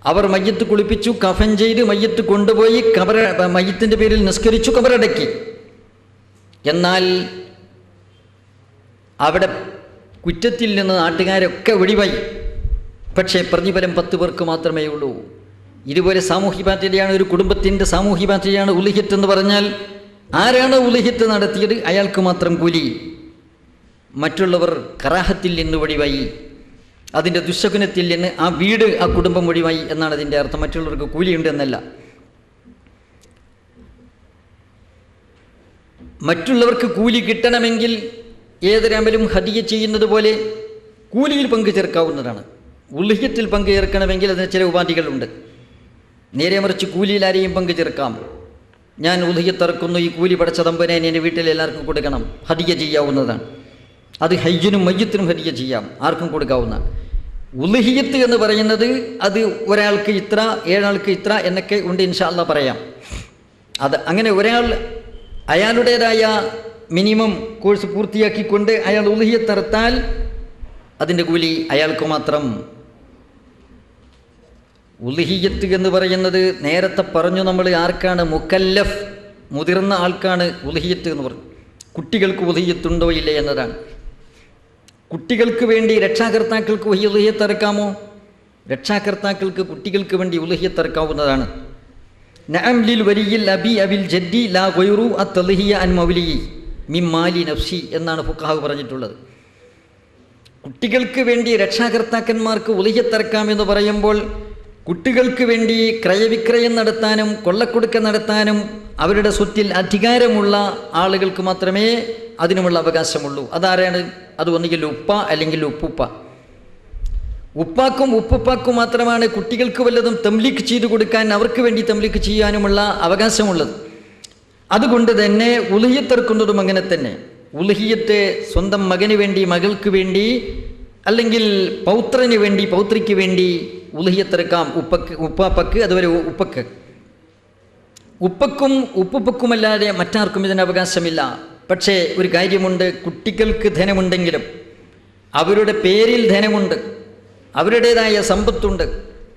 അവർ മയ്യത്ത് കുളിപ്പിച്ചു, കഫൻ ചെയ്ത് മയ്യത്ത് കൊണ്ടുപോയി മയ്യത്തിൻ്റെ പേരിൽ നിസ്കരിച്ചു, കബറടക്കി. എന്നാൽ അവിടെ കുറ്റത്തിൽ നിന്ന് നാട്ടുകാരൊക്കെ ഒഴിവായി. പക്ഷേ പ്രതിഫലം 10 പേർക്ക് മാത്രമേ ഉള്ളൂ. ഇതുപോലെ സാമൂഹ്യ ബാധ്യതയാണ്, ഒരു കുടുംബത്തിൻ്റെ സാമൂഹ്യ ബാധ്യതയാണ് ഉളുഹിയത്ത് എന്ന് പറഞ്ഞാൽ. ആരാണ് ഉളുഹിയത്ത് നടത്തിയത് അയാൾക്ക് മാത്രം കൂലി, മറ്റുള്ളവർ കറാഹത്തിൽ നിന്ന് ഒഴിവായി, അതിൻ്റെ ദുശകുനത്തിൽ നിന്ന് ആ വീട് ആ കുടുംബം ഒഴിവായി എന്നാണ് അതിൻ്റെ അർത്ഥം. മറ്റുള്ളവർക്ക് കൂലിയുണ്ട് എന്നല്ല. മറ്റുള്ളവർക്ക് കൂലി കിട്ടണമെങ്കിൽ ഏതൊരമലും ഹദിയ ചെയ്യുന്നത് പോലെ കൂലിയിൽ പങ്കു ചേർക്കാവുന്നതാണ്. ഉളുഹിയത്തിൽ പങ്കു ചേർക്കണമെങ്കിൽ അതിന് ചില ഉപാധികളുണ്ട്. നേരെ മറിച്ച് കൂലിയിൽ ആരെയും പങ്കു ചേർക്കാം. ഞാൻ ഉളുഹിയത്ത് അറുക്കുന്നു, ഈ കൂലി പടച്ച തമ്പനെ എൻ്റെ വീട്ടിൽ എല്ലാവർക്കും കൊടുക്കണം, ഹദിയ ചെയ്യാവുന്നതാണ്. അത് ഹയ്യനും മയ്യത്തിനും ഹദിയ ചെയ്യാം, ആർക്കും കൊടുക്കാവുന്ന. ഉളുഹിയത്ത് എന്ന് പറയുന്നത് അത് ഒരാൾക്ക് ഇത്ര, 7 ആൾക്ക് ഇത്ര എന്നൊക്കെ ഉണ്ട്, ഇൻഷാ അല്ലാഹ് പറയാം. അത് അങ്ങനെ ഒരാൾ അയാളുടേതായ മിനിമം കോഴ്സ് പൂർത്തിയാക്കിക്കൊണ്ട് അയാൾ ഉളുഹിയത്ത് അറുത്താൽ അതിൻ്റെ കൂലി അയാൾക്ക് മാത്രം. ഉളുഹിയത്ത് എന്ന് പറയുന്നത് നേരത്തെ പറഞ്ഞു നമ്മൾ, ആർക്കാണ്? മുക്കല്ലഫ്, മുതിർന്ന ആൾക്കാണ് ഉളുഹിയത്ത് എന്ന് പറഞ്ഞു. കുട്ടികൾക്ക് ഉളുഹിയത്തുണ്ടോ ഇല്ലേ എന്നതാണ്. കുട്ടികൾക്ക് വേണ്ടി രക്ഷാകർത്താക്കൾക്ക് ഉളുഹിയത്ത് അറുക്കാമോ? രക്ഷാകർത്താക്കൾക്ക് കുട്ടികൾക്ക് വേണ്ടി ഉളുഹിയത്ത് അറുക്കാവുന്നതാണ്. നഅം ലിൽ വലിയിൽ അബി അബിൽ ജദ്ദി ലാ ഗൈറു അത്തളിഹിയ അൻ മൗലി മിൻ മാലി നഫ്സി എന്നാണ് ഫുഖഹാവ് പറഞ്ഞിട്ടുള്ളത്. കുട്ടികൾക്ക് വേണ്ടി രക്ഷാകർത്താക്കന്മാർക്ക് ഉളുഹിയത്ത് അറുക്കാമെന്ന് പറയുമ്പോൾ കുട്ടികൾക്ക് വേണ്ടി ക്രയവിക്രയം നടത്താനും കൊള്ളക്കൊടുക്ക നടത്താനും അവരുടെ സ്വത്തിൽ അധികാരമുള്ള ആളുകൾക്ക് മാത്രമേ അതിനുമുള്ള അവകാശമുള്ളൂ. അതാരാണ്? അത് ഒന്നുകിൽ ഉപ്പ അല്ലെങ്കിൽ ഉപ്പുപ്പ. ഉപ്പാക്കും ഉപ്പുപ്പാക്കും മാത്രമാണ് കുട്ടികൾക്ക് വല്ലതും തംലീക്ക് ചെയ്തു കൊടുക്കാൻ, അവർക്ക് വേണ്ടി തംലീക്ക് ചെയ്യാനുമുള്ള അവകാശമുള്ളത്. അതുകൊണ്ട് തന്നെ ഉളുഹിയത്ത് അറുക്കുന്നതും അങ്ങനെ തന്നെ. ഉളുഹിയത്ത് സ്വന്തം മകന് വേണ്ടി, മകൾക്ക് വേണ്ടി, അല്ലെങ്കിൽ പൗത്രന് വേണ്ടി, പൗത്രിക്ക് വേണ്ടി ഉളുഹിയത്ത് അറുക്കാം. ഉപ്പാപ്പക്ക്, അതുപോലെ ഉപ്പക്ക്. ഉപ്പക്കും ഉപ്പുപ്പക്കുമല്ലാതെ മറ്റാർക്കും ഇതിന് അവകാശമില്ല. പക്ഷേ ഒരു കാര്യമുണ്ട്, കുട്ടികൾക്ക് ധനമുണ്ടെങ്കിലും അവരുടെ പേരിൽ ധനമുണ്ട്, അവരുടേതായ സമ്പത്തുണ്ട്,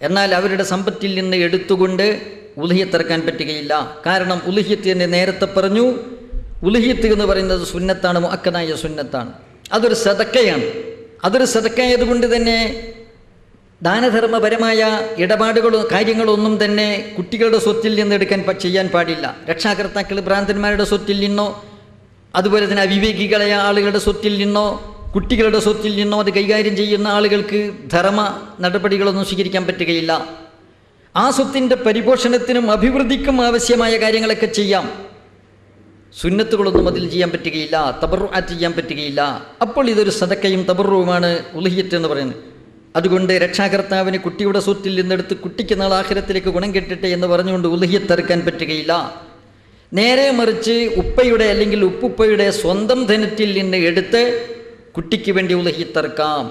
എന്നാൽ അവരുടെ സമ്പത്തിൽ നിന്ന് എടുത്തുകൊണ്ട് ഉളുഹിയത്ത് അറുക്കാൻ പറ്റുകയില്ല. കാരണം ഉളുഹിയത്ത് തന്നെ നേരത്തെ പറഞ്ഞു, ഉളുഹിയത്ത് എന്ന് പറയുന്നത് സുന്നത്താണ്, മുഅക്കദായ സുന്നത്താണ്. അതൊരു സദക്കയാണ്. അതൊരു സദക്കയായതുകൊണ്ട് തന്നെ ദാനധർമ്മപരമായ ഇടപാടുകളോ കാര്യങ്ങളൊന്നും തന്നെ കുട്ടികളുടെ സ്വത്തിൽ നിന്ന് എടുക്കാൻ ചെയ്യാൻ പാടില്ല. രക്ഷാകർത്താക്കൾ ഭ്രാന്തന്മാരുടെ സ്വത്തിൽ നിന്നോ, അതുപോലെ തന്നെ അവിവേകികളായ ആളുകളുടെ സ്വത്തിൽ നിന്നോ, കുട്ടികളുടെ സ്വത്തിൽ നിന്നോ അത് കൈകാര്യം ചെയ്യുന്ന ആളുകൾക്ക് ധർമ്മ നടപടികളൊന്നും സ്വീകരിക്കാൻ പറ്റുകയില്ല. ആ സ്വത്തിൻ്റെ പരിപോഷണത്തിനും അഭിവൃദ്ധിക്കും ആവശ്യമായ കാര്യങ്ങളൊക്കെ ചെയ്യാം. സുന്നത്തുകളൊന്നും അതിൽ ചെയ്യാൻ പറ്റുകയില്ല, തബറുഅത്ത് ചെയ്യാൻ പറ്റുകയില്ല. അപ്പോൾ ഇതൊരു സദക്കയും തബറുവുമാണ് ഉളുഹിയത്ത് എന്ന് പറയുന്നത്. അതുകൊണ്ട് രക്ഷാകർത്താവിന് കുട്ടിയുടെ സ്വത്തിൽ നിന്നെടുത്ത് കുട്ടിക്ക് നാളെ ആഖിറത്തിലേക്ക് ഗുണം കിട്ടട്ടെ എന്ന് പറഞ്ഞുകൊണ്ട് ഉളുഹിയത്ത് അറുക്കാൻ പറ്റുകയില്ല. നേരെ മറിച്ച് ഉപ്പയുടെ അല്ലെങ്കിൽ ഉപ്പുപ്പയുടെ സ്വന്തം ധനത്തിൽ നിന്ന് എടുത്ത് കുട്ടിക്ക് വേണ്ടി ഉളുഹിയത്ത് അറുക്കാം.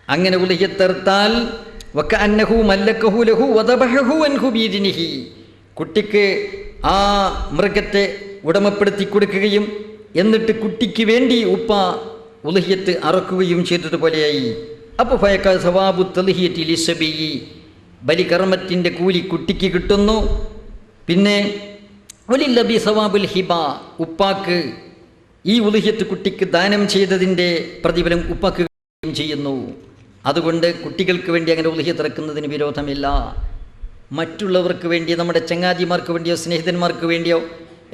അങ്ങനെ ഉളുഹിയത്ത് അറുത്താൽ വകഅന്നഹു മല്ലക്കഹു ലഹു വദബഹു അൻഹു ബിദിനിഹി, കുട്ടിക്ക് ആ മൃഗത്തെ ഉടമപ്പെടുത്തി കൊടുക്കുകയും എന്നിട്ട് കുട്ടിക്ക് വേണ്ടി ഉപ്പ ഉലഹിയത്ത് അറക്കുകയും ചെയ്തതുപോലെയായി. അപ്പോൾ ഫയക്ക സവാബു തൽഹിയത്തി ലിസബി, ബലികർമ്മത്തിൻ്റെ കൂലി കുട്ടിക്ക് കിട്ടുന്നു. പിന്നെ വലില്ലബി സവാബുൽ ഹിബ, ഉപ്പാക്ക് ഈ ഉലഹിയത്ത് കുട്ടിക്ക് ദാനം ചെയ്തതിൻ്റെ പ്രതിഫലം ഉപ്പാക്ക് ചെയ്യുന്നു. അതുകൊണ്ട് കുട്ടികൾക്ക് വേണ്ടി അങ്ങനെ ഉലഹിയത്ത് ഇറക്കുന്നതിന് വിരോധമില്ല. മറ്റുള്ളവർക്ക് വേണ്ടി, നമ്മുടെ ചങ്ങാതിമാർക്ക് വേണ്ടിയോ സ്നേഹിതന്മാർക്ക് വേണ്ടിയോ,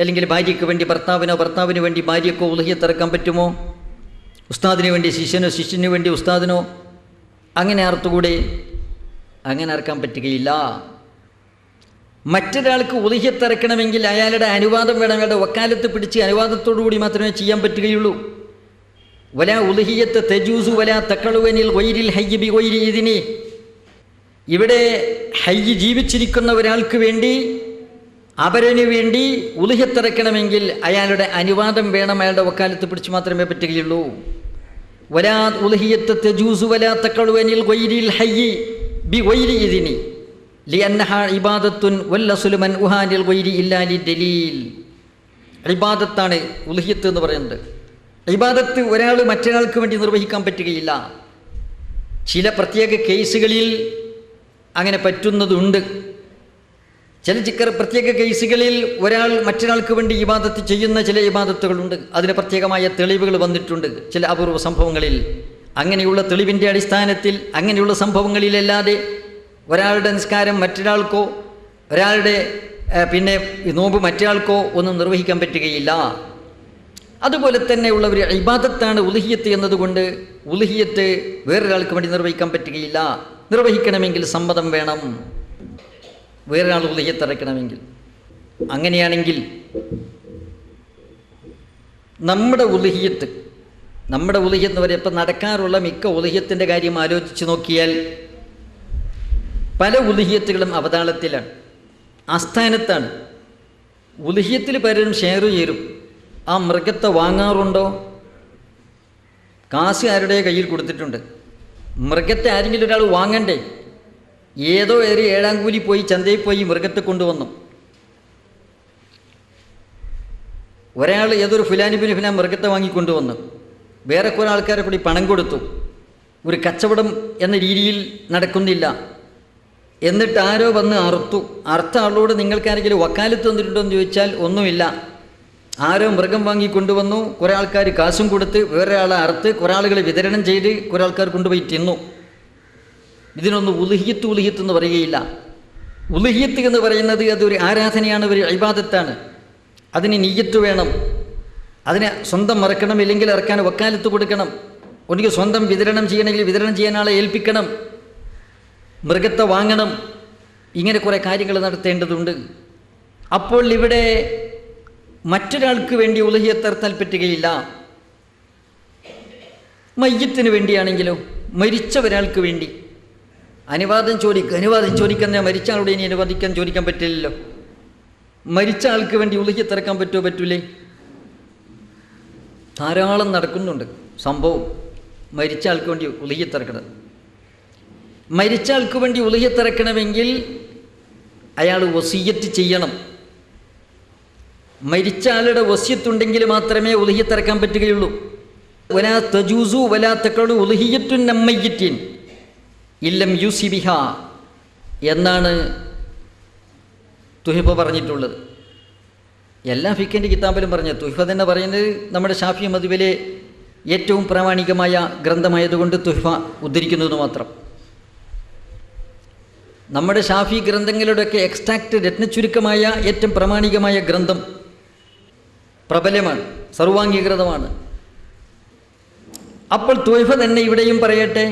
അല്ലെങ്കിൽ ഭാര്യയ്ക്ക് വേണ്ടി ഭർത്താവിനോ, ഭർത്താവിന് വേണ്ടി ഭാര്യയ്ക്കോ ഉലഹിയത്ത് ഇറക്കാൻ പറ്റുമോ? ഉസ്താദിന് വേണ്ടി ശിഷ്യനോ, ശിഷ്യന് വേണ്ടി ഉസ്താദിനോ അങ്ങനെ അർത്ഥകൂടെ? അങ്ങനെ ഇറക്കാൻ പറ്റുകയില്ല. മറ്റൊരാൾക്ക് ഉലഹിയത്ത് ഇറക്കണമെങ്കിൽ അയാളുടെ അനുവാദം വേണം. അയാളുടെ വക്കാലത്ത് പിടിച്ച് അനുവാദത്തോടുകൂടി മാത്രമേ ചെയ്യാൻ പറ്റുകയുള്ളൂ. വലാ ഉലഹിയത്ത് തജൂസു വലാ തഖളുവനിൽ ഗൈരിൽ ഹയ്യി ബി ഗൈരി ഇദ്നി. ഇവിടെ ഹയ്യ് ജീവിച്ചിരിക്കുന്ന ഒരാൾക്ക് വേണ്ടി, അവരന് വേണ്ടി ഉലഹിയത്ത് ഇറക്കണമെങ്കിൽ അയാളുടെ അനുവാദം വേണം. അയാളുടെ വക്കാലത്ത് പിടിച്ച് മാത്രമേ പറ്റുകയുള്ളൂ. വലാ ഉലഹിയത്ത് തജൂസു വലാ തഖളുവനിൽ ഗൈരിൽ ഹയ്യി ബി ഗൈരി ഇദ്നി ലിഅന്നഹ ഇബാദത്തുൻ വല്ലസുലു മൻ ഉഹാനിൽ ഗൈരി ഇല്ലാ ലിദലീൽ. ഇബാദത്താണ് ഉലഹിയത്ത് എന്ന് പറയുന്നത്. ഇബാദത്ത് ഒരാൾ മറ്റൊരാൾക്ക് വേണ്ടി നിർവഹിക്കാൻ പറ്റുകയില്ല. ചില പ്രത്യേക കേസുകളിൽ അങ്ങനെ പറ്റുന്നതുണ്ട്. ചില പ്രത്യേക കേസുകളിൽ ഒരാൾ മറ്റൊരാൾക്ക് വേണ്ടി ഇബാദത്ത് ചെയ്യുന്ന ചില ഇബാദത്തുകളുണ്ട്. അതിന് പ്രത്യേകമായ തെളിവുകൾ വന്നിട്ടുണ്ട് ചില അപൂർവ സംഭവങ്ങളിൽ. അങ്ങനെയുള്ള തെളിവിൻ്റെ അടിസ്ഥാനത്തിൽ, അങ്ങനെയുള്ള സംഭവങ്ങളിലല്ലാതെ ഒരാളുടെ നിസ്കാരം മറ്റൊരാൾക്കോ, ഒരാളുടെ പിന്നെ നോമ്പ് മറ്റൊരാൾക്കോ ഒന്നും നിർവഹിക്കാൻ പറ്റുകയില്ല. അതുപോലെ തന്നെയുള്ള ഒരു ഇബാദത്താണ് ഉലഹിയത്ത് എന്നതുകൊണ്ട് ഉലഹിയത്ത് വേറൊരാൾക്ക് വേണ്ടി നിർവഹിക്കാൻ പറ്റുകയില്ല. നിർവഹിക്കണമെങ്കിൽ സമ്മതം വേണം, വേറൊരാൾ ഉലഹിയത്ത് ഇറക്കണമെങ്കിൽ. അങ്ങനെയാണെങ്കിൽ നമ്മുടെ ഉലഹിയത്ത് എന്ന് പറയുമ്പോൾ ഇപ്പം നടക്കാറുള്ള മിക്ക ഉലഹിയത്തിൻ്റെ കാര്യം ആലോചിച്ച് നോക്കിയാൽ പല ഉലഹിയത്തുകളും അവതാളത്തിലാണ്, ആസ്ഥാനത്താണ്. ഉലഹിയത്തിൽ പലരും ഷെയർ ചേരും. ആ മൃഗത്തെ വാങ്ങാറുണ്ടോ? കാശ് ആരുടെ കയ്യിൽ കൊടുത്തിട്ടുണ്ട്. മൃഗത്തെ ആരെങ്കിലും ഒരാൾ വാങ്ങണ്ടേ? ഏതോ ഒരു ഏഴാം കൂലി പോയി ചന്തയിൽ പോയി മൃഗത്തെ കൊണ്ടുവന്നു. ഒരാൾ ഏതൊരു ഫുലാനിബിന് ഫുലാൻ മൃഗത്തെ വാങ്ങിക്കൊണ്ടുവന്നു. വേറെ കുറേ ആൾക്കാരെ കൂടി പണം കൊടുത്തു. ഒരു കച്ചവടം എന്ന രീതിയിൽ നടക്കുന്നില്ല. എന്നിട്ട് ആരോ വന്ന് അറുത്ത ആളോട് നിങ്ങൾക്കാരെങ്കിലും വക്കാലത്ത് തന്നിട്ടുണ്ടോ എന്ന് ചോദിച്ചാൽ ഒന്നുമില്ല. ആരോ മൃഗം വാങ്ങിക്കൊണ്ടുവന്നു, കുറേ ആൾക്കാർ കാശും കൊടുത്ത്, വേറെ ആളെ അറുത്ത്, കുറേ ആളുകൾ വിതരണം ചെയ്ത്, കുറേ ആൾക്കാർ കൊണ്ടുപോയി തിന്നു. ഇതിനൊന്നും ഉലഹിയത്ത് എന്ന് പറയുകയില്ല. ഉലഹിയത്ത് എന്ന് പറയുന്നത് അതൊരു ആരാധനയാണ്, ഒരു ഇബാദത്താണ്. അതിന് നിയ്യത്ത് വേണം. അതിനെ സ്വന്തം മറക്കണം, ഇല്ലെങ്കിൽ ഇറക്കാൻ വക്കാലത്ത് കൊടുക്കണം. ഒന്നുകിൽ സ്വന്തം വിതരണം ചെയ്യണമെങ്കിൽ വിതരണം ചെയ്യാൻ ആളെ ഏൽപ്പിക്കണം, മൃഗത്തെ വാങ്ങണം. ഇങ്ങനെ കുറേ കാര്യങ്ങൾ നടത്തേണ്ടതുണ്ട്. അപ്പോൾ ഇവിടെ മറ്റൊരാൾക്ക് വേണ്ടി ഉലഹിയത്ത് ഇറത്താൻ പറ്റുകയില്ല. മയ്യത്തിന് വേണ്ടിയാണെങ്കിലോ, മരിച്ച ഒരാൾക്ക് വേണ്ടി അനുവാദം ചോദിക്കുന്ന മരിച്ച ആളോട് ഇനി ചോദിക്കാൻ പറ്റില്ലല്ലോ. മരിച്ച ആൾക്ക് വേണ്ടി ഉലഹിയത്ത് ഇറക്കാൻ പറ്റുമോ? പറ്റൂലേ? ധാരാളം നടക്കുന്നുണ്ട് സംഭവം. മരിച്ച ആൾക്ക് വേണ്ടി ഉലഹിയത്ത് ഇറക്കണം. മരിച്ച ആൾക്ക് വേണ്ടി ഉലഹിയത്ത് ഇറക്കണമെങ്കിൽ അയാൾ വസിയ്യത്ത് ചെയ്യണം. മരിച്ച ആളുടെ വസിയത്തുണ്ടെങ്കിൽ മാത്രമേ ഉലഹിയത്ത് ഇറക്കാൻ പറ്റുകയുള്ളൂ. വലാ തജൂസു വലാ തഖളു ഉലഹിയത്തുൻ അമ്മയ്യിത്തിൻ ഇല്ലം യൂസി ബിഹ എന്നാണ് തുഹ്ഫ പറഞ്ഞിട്ടുള്ളത്. എല്ലാ ഫിഖിൻ്റെ കിതാബിലും പറഞ്ഞത്. തുഹ്ഫ തന്നെ പറയുന്നത് നമ്മുടെ ഷാഫി മദ്ഹബിലെ ഏറ്റവും പ്രാമാണികമായ ഗ്രന്ഥമായതുകൊണ്ട് തുഹ്ഫ ഉദ്ധരിക്കുന്നത് മാത്രം. നമ്മുടെ ഷാഫി ഗ്രന്ഥങ്ങളുടെയൊക്കെ എക്സ്ട്രാക്റ്റ് രത്നച്ചുരുക്കമായ ഏറ്റവും പ്രാമാണികമായ ഗ്രന്ഥം പ്രബലമാണ്, സർവാംഗീകൃതമാണ്. അപ്പോൾ തുഹ്ഫ തന്നെ ഇവിടെയും പറയട്ടെ,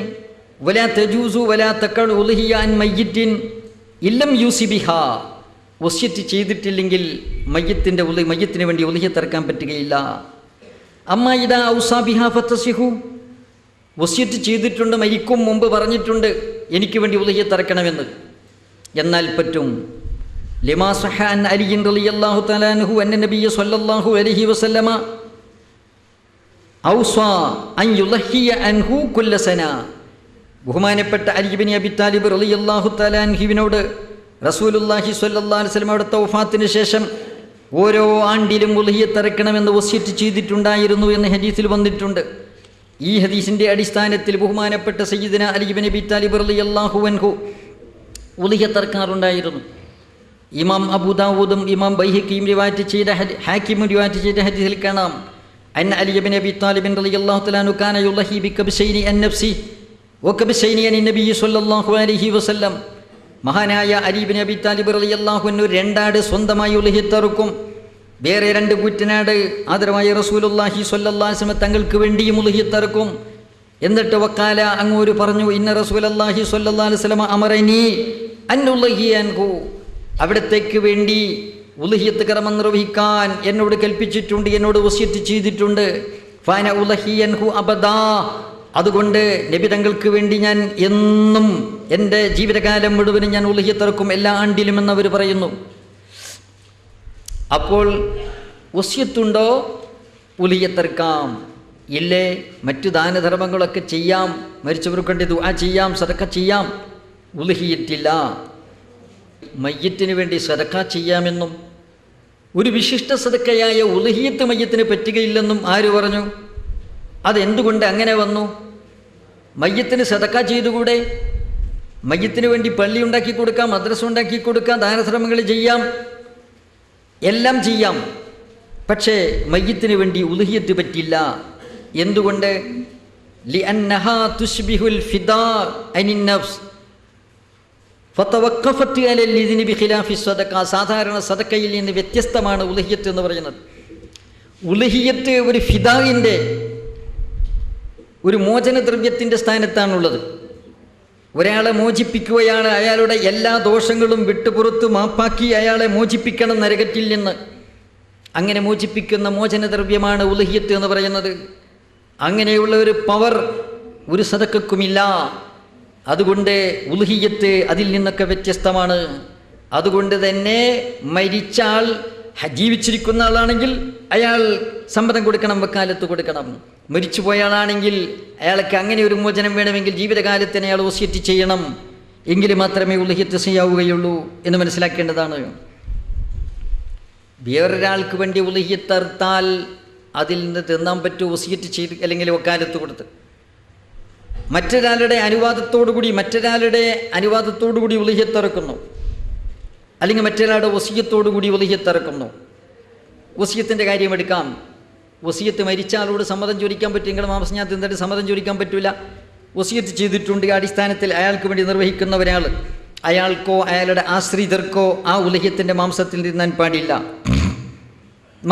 വലാ തജൂസു വലാ തഖളു ഉൽഹിയ അൻ മയ്യിത്തിൻ ഇല്ലം യൂസി ബിഹാ. വസിയത്ത് ചെയ്തിട്ടില്ലെങ്കിൽ മയ്യത്തിന് വേണ്ടി ഉൽഹിയത്ത് ഇറക്കാൻ പറ്റുകയില്ല. അമ്മ ഇദാ ഔസാ ബിഹാ ഫതസിഹു, വസിയത്ത് ചെയ്തിട്ടുണ്ട്, മരിക്കും മുമ്പ് പറഞ്ഞിട്ടുണ്ട് എനിക്ക് വേണ്ടി ഉൽഹിയത്ത് ഇറക്കണമെന്ന്, എന്നാൽ പറ്റും. ലിമാ സഹ അൻ അലി റളിയല്ലാഹു തആല അൻഹു അന്ന നബിയ സ്വല്ലല്ലാഹു അലൈഹി വസല്ലമ ഔസാ അൻ യുളഹിയ അൻഹു കുല്ല സന. ബഹുമാനപ്പെട്ട അലി ഇബ്നു അബി താലിബ് റളിയല്ലാഹു തആല അൻഹുവിനോട് റസൂലുള്ളാഹി സ്വല്ലല്ലാഹു അലൈഹി വസല്ലമയുടെ വഫാത്തിന് ശേഷം ഓരോ ആണ്ടിലും ഉൽഹിയത്ത് ഇറക്കണമെന്ന് വസിയത്ത് ചെയ്തിട്ടുണ്ടായിരുന്നു എന്ന് ഹദീസിൽ വന്നിട്ടുണ്ട്. ഈ ഹദീസിൻ്റെ അടിസ്ഥാനത്തിൽ ബഹുമാനപ്പെട്ട സയ്യിദന അലി ഇബ്നു അബീ താലിബ് റളിയല്ലാഹു അൻഹു ഉളിഹത്തറക്കാറുണ്ടായിരുന്നു. ഇമാം അബൂ ദാവൂദും ഇമാം ബൈഹഖിയും റിവായത്ത് ചെയ്ത ഹാക്കിമും റിവായത്ത് ചെയ്ത ഹദീസിൽ കാണാം അൻ അലി ഇബ്നു അബീ താലിബ് റളിയല്ലാഹു തആല അൻഹു കാന യുളഹി ബികബ്ശൈനി അൻ നഫ്സി വകബ്ശൈനി അൻ നബി സ്വല്ലല്ലാഹു അലൈഹി വസല്ലം. മഹാനായ അലി ഇബ്നു അബീ താലിബ് റളിയല്ലാഹു അൻഹു രണ്ടാട് സ്വന്തമായി ഉളിഹത്തറുക്കും, വേറെ രണ്ട് കൂറ്റനാട് ആദരവായ റസൂലുള്ളാഹി സ്വല്ലല്ലാഹു അലൈഹി വസല്ലം തങ്ങൾക്ക് വേണ്ടിയും ഉളിഹത്തറുക്കും. എന്നിട്ട് വക്കാല അങ്ങോട്ട് പറഞ്ഞു, ഇന്ന റസൂലുള്ളാഹി സ്വല്ലല്ലാഹു അലൈഹി വസല്ലം അമറനി അൻ ഉളഹിയ അൻഹു, അവിടത്തേക്ക് വേണ്ടി ഉളുഹിയത്ത് കർമ്മം നിർവഹിക്കാൻ എന്നോട് കൽപ്പിച്ചിട്ടുണ്ട്, എന്നോട് വസിയത്ത് ചെയ്തിട്ടുണ്ട്. ഫാന ഉളഹിയൻഹു അബദാ, അതുകൊണ്ട് നബി തങ്ങൾക്ക് വേണ്ടി ഞാൻ എന്നും എൻ്റെ ജീവിതകാലം മുഴുവനും ഞാൻ ഉളുഹിയത്തിറക്കും, എല്ലാ ആണ്ടിലും എന്നവർ പറയുന്നു. അപ്പോൾ വസിയത്തുണ്ടോ? ഉളുഹിയത്തിറക്കാം. ഇല്ലേ, മറ്റു ദാനധർമ്മങ്ങളൊക്കെ ചെയ്യാം, മരിച്ചവർക്ക് വേണ്ടി ദുആ ചെയ്യാം, സദഖ ചെയ്യാം. ഉളുഹിയത്തില്ല. മയ്യത്തിന് വേണ്ടി സദഖ ചെയ്യാമെന്നും ഒരു വിശിഷ്ട സദഖയായ ഉളുഹിയത്ത് മയ്യത്തിന് പറ്റുകയില്ലെന്നും ആര് പറഞ്ഞു? അതെന്തുകൊണ്ട് അങ്ങനെ വന്നു? മയ്യത്തിന് സദഖ ചെയ്തുകൂടെ? മയ്യത്തിന് വേണ്ടി പള്ളി ഉണ്ടാക്കി കൊടുക്കാം, മദ്രസ ഉണ്ടാക്കി കൊടുക്കാം, ദാനധർമ്മങ്ങൾ ചെയ്യാം, എല്ലാം ചെയ്യാം. പക്ഷേ മയ്യത്തിന് വേണ്ടി ഉളുഹിയത്ത് പറ്റില്ല. എന്തുകൊണ്ട്? ലിഅന്നഹാ തുശ്ബിഹുൽ ഫിദാ അനിൻ നഫ്സ് ഫതവഖഫത് അലൽ ഇദ്നി ബിഖിലാഫി സദഖ. സാധാരണ സദഖയിൽ നിന്ന് വ്യത്യസ്തമാണ് ഉളുഹിയത്ത് എന്ന് പറയുന്നത്. ഉളുഹിയത്ത് ഒരു ഫിദായിൻ്റെ, ഒരു മോചനദ്രവ്യത്തിൻ്റെ സ്ഥാനത്താണുള്ളത്. ഒരാളെ മോചിപ്പിക്കുകയാണ്, അയാളുടെ എല്ലാ ദോഷങ്ങളും വിട്ടുപുറത്ത് മാപ്പാക്കി അയാളെ മോചിപ്പിക്കണം നരകത്തിൽ നിന്ന്. അങ്ങനെ മോചിപ്പിക്കുന്ന മോചനദ്രവ്യമാണ് ഉളുഹിയത്ത് എന്ന് പറയുന്നത്. അങ്ങനെയുള്ള ഒരു പവർ ഒരു സദഖക്കുമില്ല. അതുകൊണ്ട് ഉളുഹിയത്ത് അതിൽ നിന്നൊക്കെ വ്യത്യസ്തമാണ്. അതുകൊണ്ട് തന്നെ മരിച്ചാൽ ജീവിച്ചിരിക്കുന്ന ആളാണെങ്കിൽ അയാൾ സമ്മതം കൊടുക്കണം, വക്കാലത്ത് കൊടുക്കണം. മരിച്ചുപോയ ആളാണെങ്കിൽ അയാൾക്ക് അങ്ങനെ ഒരു മോചനം വേണമെങ്കിൽ ജീവിതകാലത്തിന് അയാൾ വസിയത്ത് ചെയ്യണം, എങ്കിൽ മാത്രമേ ഉളുഹിയത്ത് ചെയ്യാവുകയുള്ളൂ എന്ന് മനസ്സിലാക്കേണ്ടതാണ്. വേറൊരാൾക്ക് വേണ്ടി ഉളുഹിയത്ത് അറുത്താൽ അതിൽ നിന്ന് തിന്നാൻ പറ്റൂ, വസിയത്ത് ചെയ്ത് അല്ലെങ്കിൽ വക്കാലത്ത് കൊടുത്ത്. മറ്റൊരാളുടെ അനുവാദത്തോടുകൂടി ഉളുഹിയത്തിറക്കുന്നു, അല്ലെങ്കിൽ മറ്റൊരാളുടെ വസിയത്തോടുകൂടി ഉളുഹിയത്തിറക്കുന്നു. വസിയത്തിൻ്റെ കാര്യം എടുക്കാം. വസിയത്ത് മരിച്ച ആളോട് സമ്മതം ചോദിക്കാൻ പറ്റും. നിങ്ങൾ മാംസം ഞാൻ തിന്നിട്ട് സമ്മതം ചോദിക്കാൻ പറ്റില്ല. വസിയത്ത് ചെയ്തിട്ടുണ്ട്, അടിസ്ഥാനത്തിൽ അയാൾക്ക് വേണ്ടി നിർവഹിക്കുന്ന ഒരാൾ, അയാൾക്കോ അയാളുടെ ആശ്രിതർക്കോ ആ ഉളുഹിയത്തിൻ്റെ മാംസത്തിൽ തിന്നാൻ പാടില്ല.